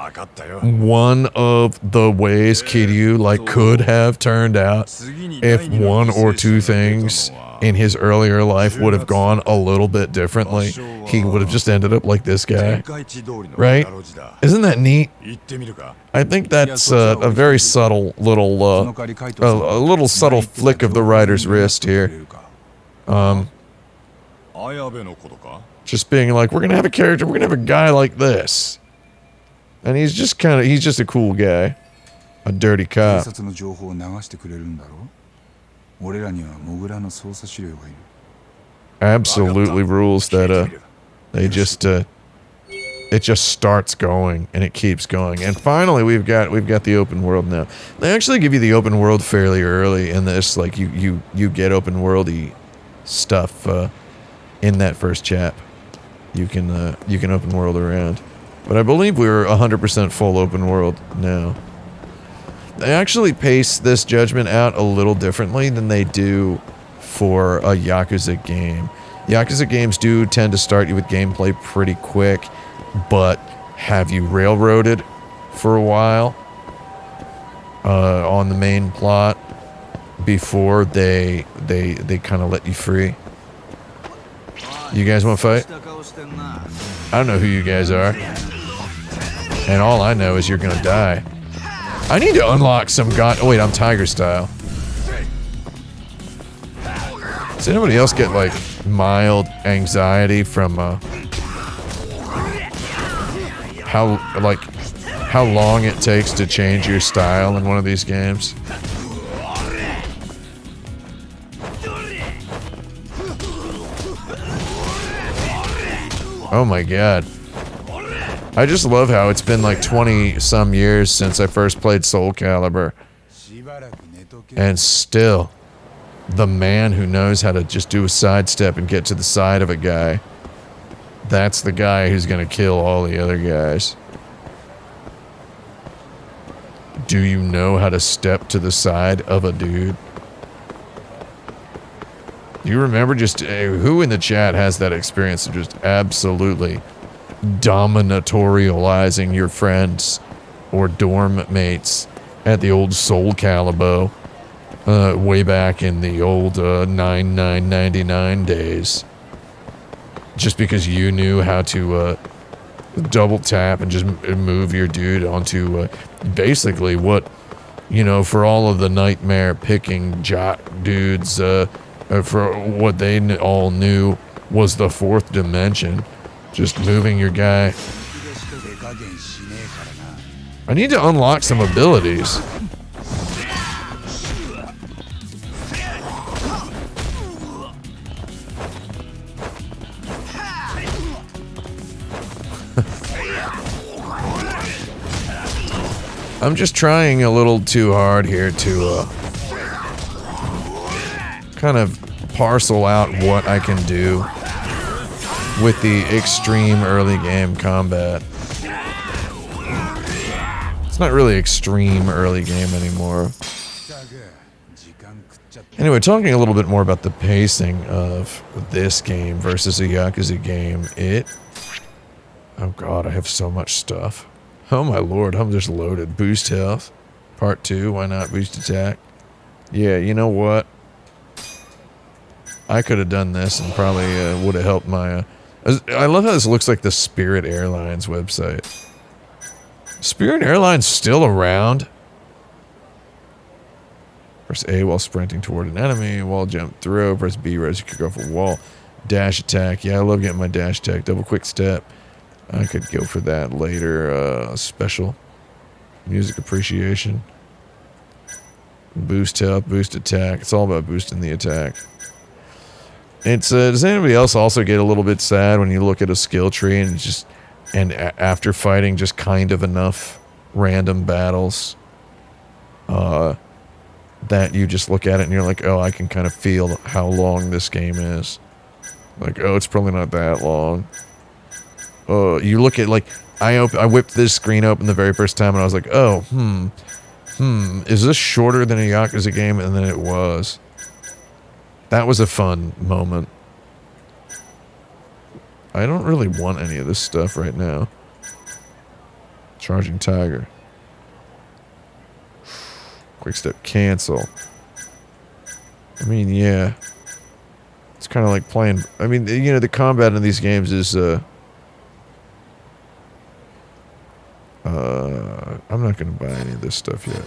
one of the ways Kiryu like could have turned out if one or two things in his earlier life would have gone a little bit differently. He would have just ended up like this guy, right? Isn't that neat? I think that's a very subtle little a little subtle flick of the writer's wrist here. Just being like, we're gonna have a character, we're gonna have a guy like this. And he's just a cool guy. A dirty cop. Absolutely rules that they just it just starts going and it keeps going. And finally we've got the open world now. They actually give you the open world fairly early in this, like you get open worldy stuff in that first chap. You can open world around. But I believe we're 100% full open world now. They actually pace this Judgment out a little differently than they do for a Yakuza game. Yakuza games do tend to start you with gameplay pretty quick, but have you railroaded for a while on the main plot before they kind of let you free. You guys want to fight? I don't know who you guys are. And all I know is you're gonna die. I need to unlock some gun. Oh wait, I'm Tiger Style. Does anybody else get like mild anxiety from how long it takes to change your style in one of these games? Oh my god. I just love how it's been like 20 some years since I first played Soul Calibur. しばらく寝とけ。 And still, the man who knows how to just do a sidestep and get to the side of a guy, that's the guy who's gonna kill all the other guys. Do you know how to step to the side of a dude? Do you remember just who in the chat has that experience of just absolutely dominatorializing your friends or dorm mates at the old Soul Calibur way back in the old 9999 days, just because you knew how to double tap and just move your dude onto basically what, you know, for all of the nightmare picking jock dudes, for what they all knew was the fourth dimension, just moving your guy. 手加減しねえからな。 I need to unlock some abilities. I'm just trying a little too hard here to kind of parcel out what I can do with the extreme early game combat. It's not really extreme early game anymore. ったく時間食っちゃって。 Anyway, talking a little bit more about the pacing of this game versus a Yakuza game, oh god, I have so much stuff. Oh my lord, I'm just loaded. Boost health. Part 2, why not boost attack? Yeah, you know what? I could have done this and probably would have helped my... I love how this looks like the Spirit Airlines website. Spirit Airlines still around? Press A while sprinting toward an enemy. Wall jump throw. Press B as you kick off a wall. Dash attack. Yeah, I love getting my dash attack. Double quick step. I could go for that later. Special. Music appreciation. Boost health. Boost attack. It's all about boosting the attack. It's does anybody else also get a little bit sad when you look at a skill tree and just after fighting just kind of enough random battles that you just look at it and you're like, oh, I can kind of feel how long this game is. Like, oh, it's probably not that long. You look at, like, I whipped this screen open the very first time and I was like, oh, is this shorter than a Yakuza game? And then it was. That was a fun moment. I don't really want any of this stuff right now. Charging Tiger. Quick step cancel. I mean, yeah. It's kind of like playing... I mean, you know, the combat in these games is... I'm not going to buy any of this stuff yet.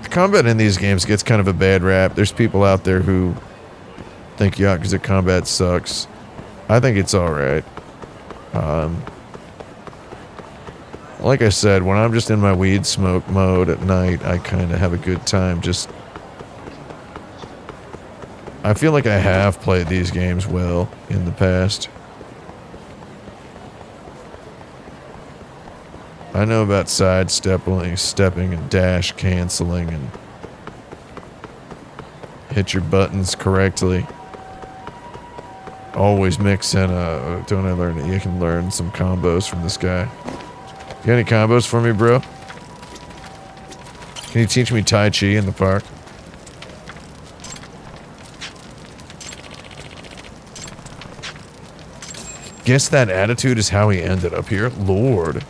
The combat in these games gets kind of a bad rap. There's people out there who think Yakuza combat sucks. I think it's alright. Like I said, when I'm just in my weed smoke mode at night, I kind of have a good time. Just... I feel like I have played these games well in the past. I know about stepping and dash canceling and hit your buttons correctly. Always mix in don't I learn it? You can learn some combos from this guy. You got any combos for me, bro? Can you teach me Tai Chi in the park? Guess that attitude is how he ended up here? Lord.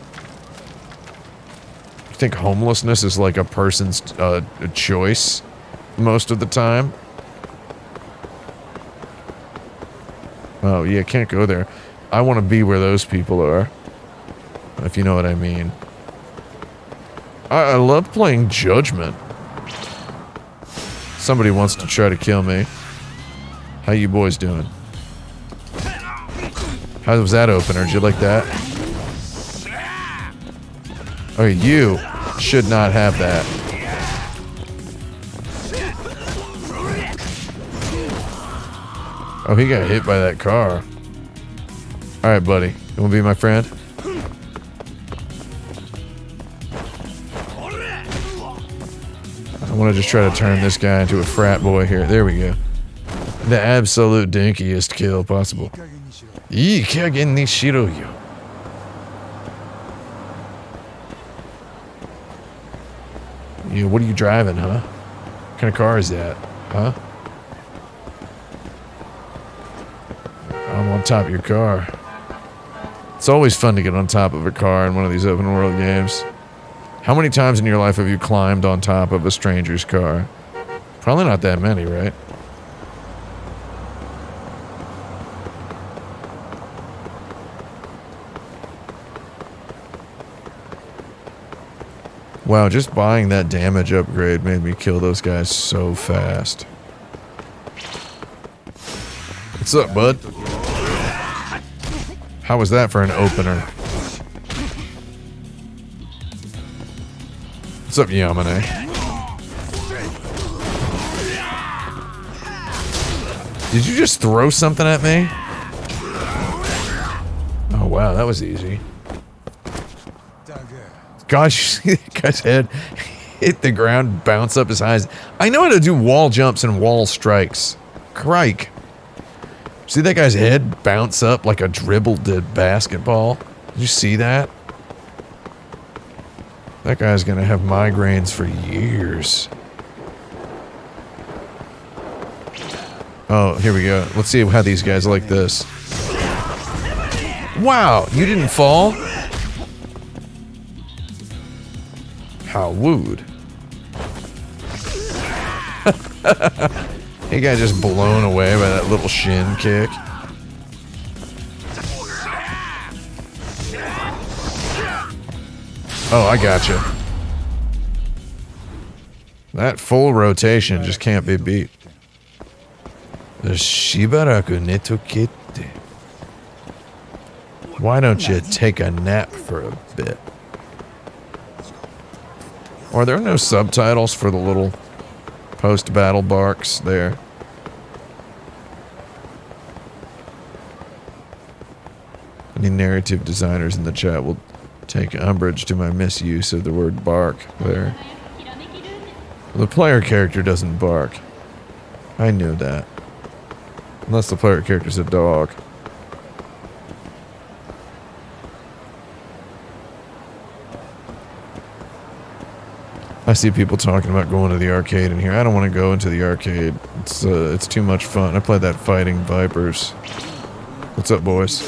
You think homelessness is like a person's choice most of the time? Oh, yeah, can't go there. I want to be where those people are. If you know what I mean. I love playing Judgment. Somebody wants to try to kill me. How you boys doing? How was that opener? Did you like that? Oh, you should not have that. Oh, he got hit by that car. Alright, buddy. You wanna be my friend? I wanna just try to turn this guy into a frat boy here. There we go. The absolute dinkiest kill possible. Ii kagen ni shiro yo. Yeah, what are you driving, huh? What kind of car is that? Huh? I'm on top of your car. It's always fun to get on top of a car in one of these open world games. How many times in your life have you climbed on top of a stranger's car? Probably not that many, right? Wow, just buying that damage upgrade made me kill those guys so fast. What's up, bud? How was that for an opener? What's up, Yamane? Did you just throw something at me? Oh, wow, that was easy. Gosh, that guy's head hit the ground, bounce up his eyes. I know how to do wall jumps and wall strikes. Crike. See that guy's head bounce up like a dribble did basketball? Did you see that? That guy's gonna have migraines for years. Oh, here we go. Let's see how these guys like this. Wow, you didn't fall? How wooed. He got just blown away by that little shin kick. Oh, I gotcha. That full rotation just can't be beat. The Shibaraku netokete. Why don't you take a nap for a bit? Are there no subtitles for the little post-battle barks there? Any narrative designers in the chat will take umbrage to my misuse of the word bark there. The player character doesn't bark. I knew that. Unless the player character's a dog. I see people talking about going to the arcade in here. I don't want to go into the arcade. It's too much fun. I played that Fighting Vipers. What's up, boys?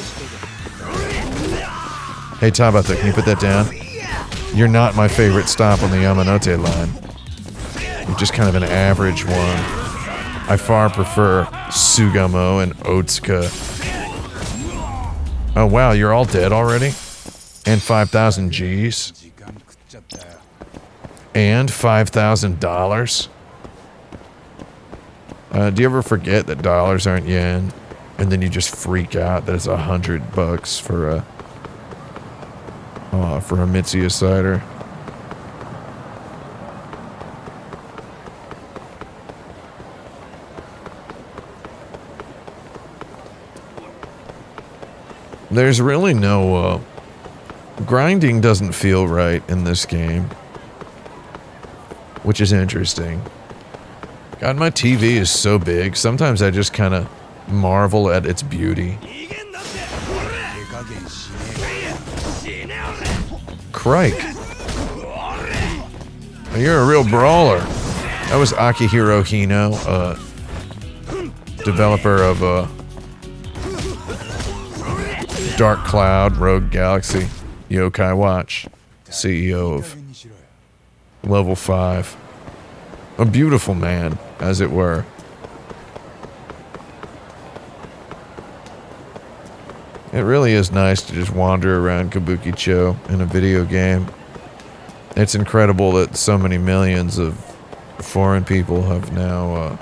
Hey, Tabata, can you put that down? You're not my favorite stop on the Yamanote line. You're just kind of an average one. I far prefer Sugamo and Otsuka. Oh, wow, you're all dead already? And 5,000 G's? And $5,000? Do you ever forget that dollars aren't yen? And then you just freak out that it's $100 for a Mitsuya cider? There's really no, grinding doesn't feel right in this game. Which is interesting. God, my TV is so big, sometimes I just kind of marvel at its beauty. Crike. You're a real brawler. That was Akihiro Hino, developer of Dark Cloud, Rogue Galaxy, Yokai Watch, CEO of Level 5. A beautiful man, as it were. It really is nice to just wander around Kabukicho in a video game. It's incredible that so many millions of foreign people have now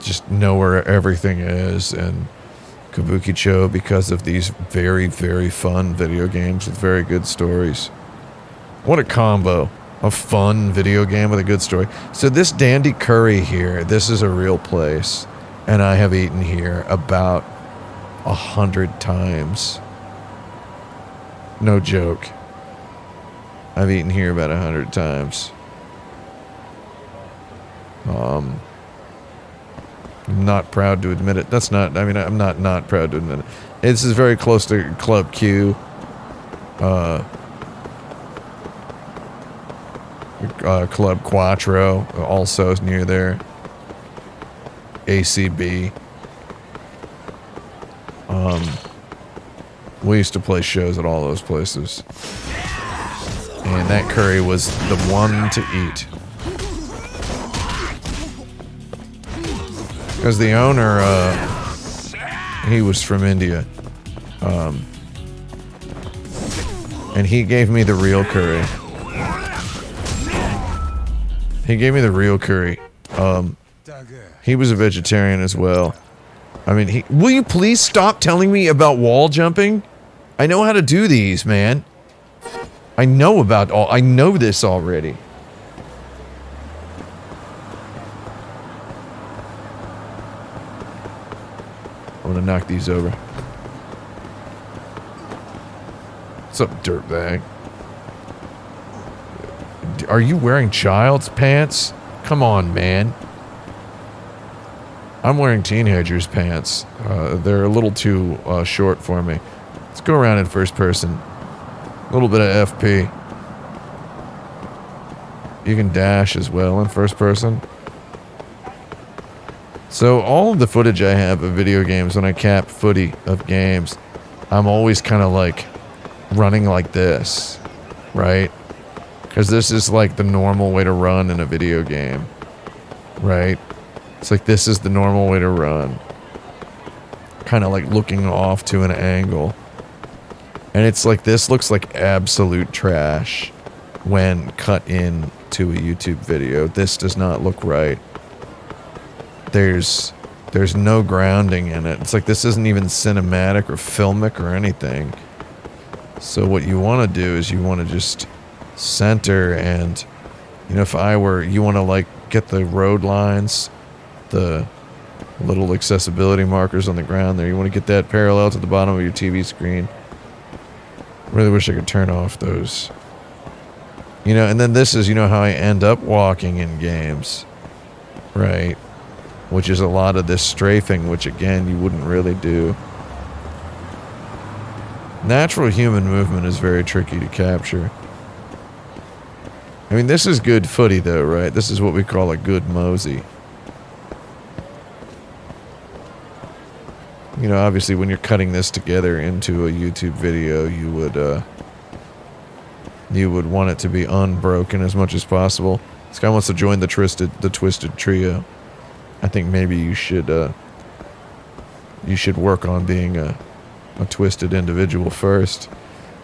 just know where everything is, and Kabukicho, because of these very, very fun video games with very good stories. What a combo. A fun video game with a good story. So this Dandy Curry here, this is a real place. And I have eaten here about 100 times. No joke. I've eaten here about 100 times. I'm not proud to admit it. That's not, I mean, I'm not proud to admit it. This is very close to Club Q. Club Quattro also is near there. ACB. We used to play shows at all those places. And that curry was the one to eat. Because the owner, he was from India. And he gave me the real curry. He gave me the real curry. He was a vegetarian as well. I mean, will you please stop telling me about wall jumping? I know how to do these, man. I know this already. I'm gonna knock these over. What's up, dirtbag? Are you wearing child's pants? Come on, man. I'm wearing teenager's pants. They're a little too short for me. Let's go around in first person. A little bit of FP. You can dash as well in first person. So all of the footage I have of video games, when I cap footy of games, I'm always kind of like running like this, right? Because this is like the normal way to run in a video game, right? It's like this is the normal way to run. Kind of like looking off to an angle. And it's like this looks like absolute trash when cut in to a YouTube video. This does not look right. There's no grounding in it. It's like this isn't even cinematic or filmic or anything. So what you want to do is you want to just center, and you know, if I were, you want to like get the road lines, the little accessibility markers on the ground there, you want to get that parallel to the bottom of your TV screen. Really wish I could turn off those, you know. And then this is, you know, how I end up walking in games, right? Which is a lot of this strafing, which again you wouldn't really do. Natural human movement is very tricky to capture. I mean, this is good footy though, right? This is what we call a good mosey. You know, obviously when you're cutting this together into a YouTube video, you would want it to be unbroken as much as possible. This guy wants to join the Twisted Trio. I think maybe you should work on being a twisted individual first,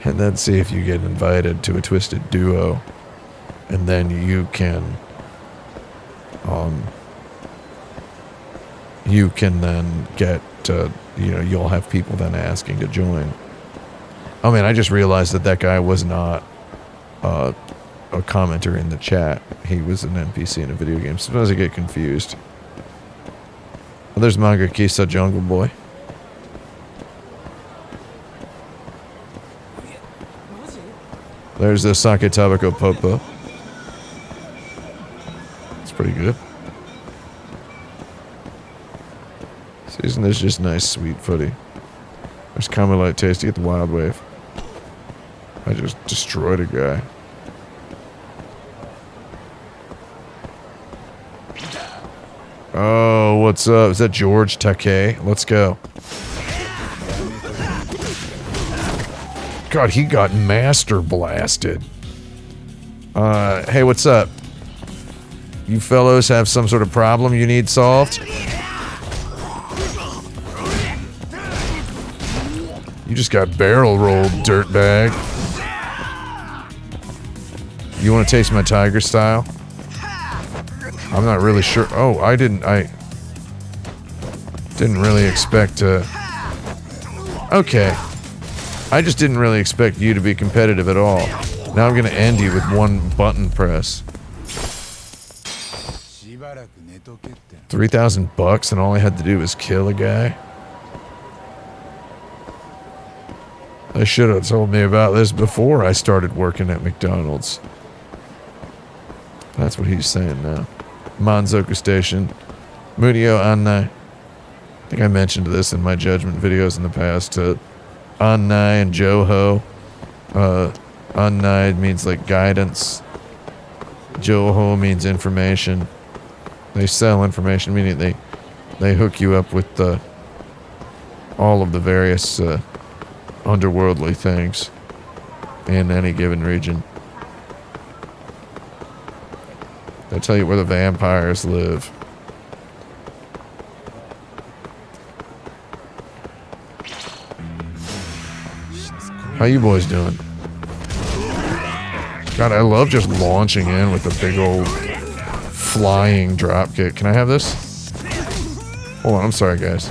and then see if you get invited to a twisted duo, and then you can then get you know, you'll have people then asking to join. Oh man, I just realized that guy was not a commenter in the chat. He was an NPC in a video game. Sometimes I get confused. Oh, there's Manga Kisa Jungle Boy. There's the Sake Tabako Popo. It's pretty good. Isn't this just nice, sweet footy? There's Camelite Tasty at the Wild Wave. I just destroyed a guy. Oh, what's up? Is that George Takei? Let's go. God, he got master blasted. Hey, what's up? You fellows have some sort of problem you need solved? You just got barrel rolled, dirtbag. You want to taste my tiger style? I'm not really sure. Oh, I didn't really expect to... Okay. I just didn't really expect you to be competitive at all. Now I'm going to end you with one button press. らく寝とけっての。 $3,000 and all I had to do was kill a guy. They should have told me about this before I started working at McDonald's. That's what he's saying now. Manzoku Station. Murio Annai. I think I mentioned this in my judgment videos in the past. Annai and Joho. Annai means like guidance. Joho means information. They sell information, meaning they hook you up with all of the various underworldly things in any given region. They'll tell you where the vampires live. How you boys doing? God, I love just launching in with a big old flying dropkick. Can I have this? Hold on, I'm sorry, guys.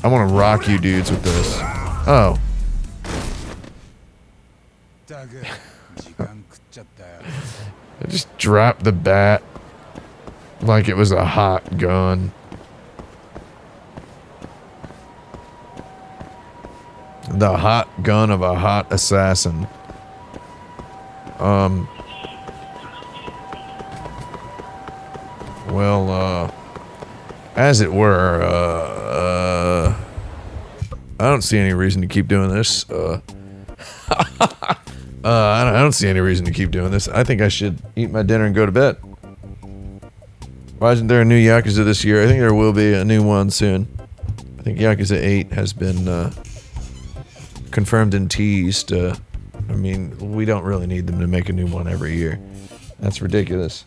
I want to rock you dudes with this. Oh. I just dropped the bat like it was a hot gun. The hot gun of a hot assassin. Well, as it were, I don't see any reason to keep doing this. I don't see any reason to keep doing this. I think I should eat my dinner and go to bed. Why isn't there a new Yakuza this year? I think there will be a new one soon. I think Yakuza 8 has been confirmed and teased. I mean, we don't really need them to make a new one every year. That's ridiculous.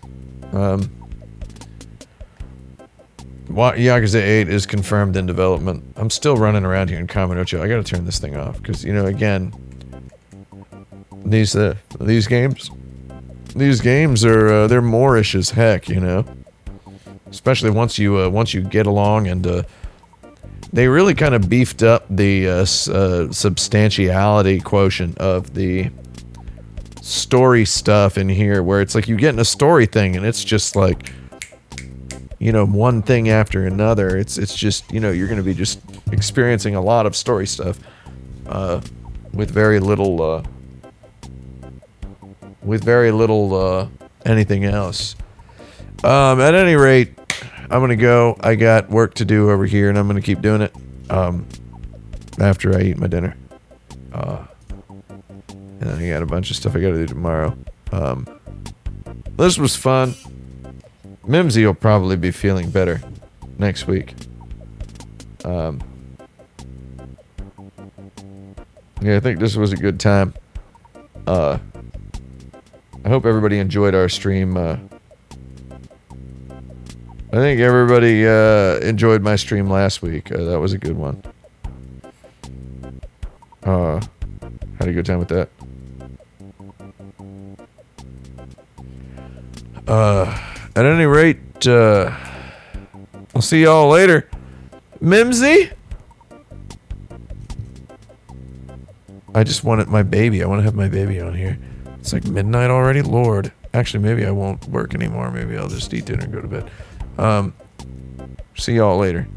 Yakuza 8 is confirmed in development. I'm still running around here in Kamurocho. I gotta turn this thing off, because, you know, again, these games are, they're Moorish as heck, you know? Especially once you get along, and, they really kind of beefed up the, substantiality quotient of the story stuff in here, where it's like you get in a story thing, and it's just like, you know, one thing after another. It's just, you know, you're gonna be just experiencing a lot of story stuff, with very little anything else. At any rate, I'm gonna go. I got work to do over here, and I'm gonna keep doing it after I eat my dinner. And then I got a bunch of stuff I gotta do tomorrow. This was fun. Mimsy will probably be feeling better next week. Yeah, I think this was a good time. I hope everybody enjoyed our stream. I think everybody enjoyed my stream last week. That was a good one. Had a good time with that. At any rate, I'll see y'all later. Mimsy? I just wanted my baby. I want to have my baby on here. It's like midnight already? Lord. Actually, maybe I won't work anymore. Maybe I'll just eat dinner and go to bed. See y'all later.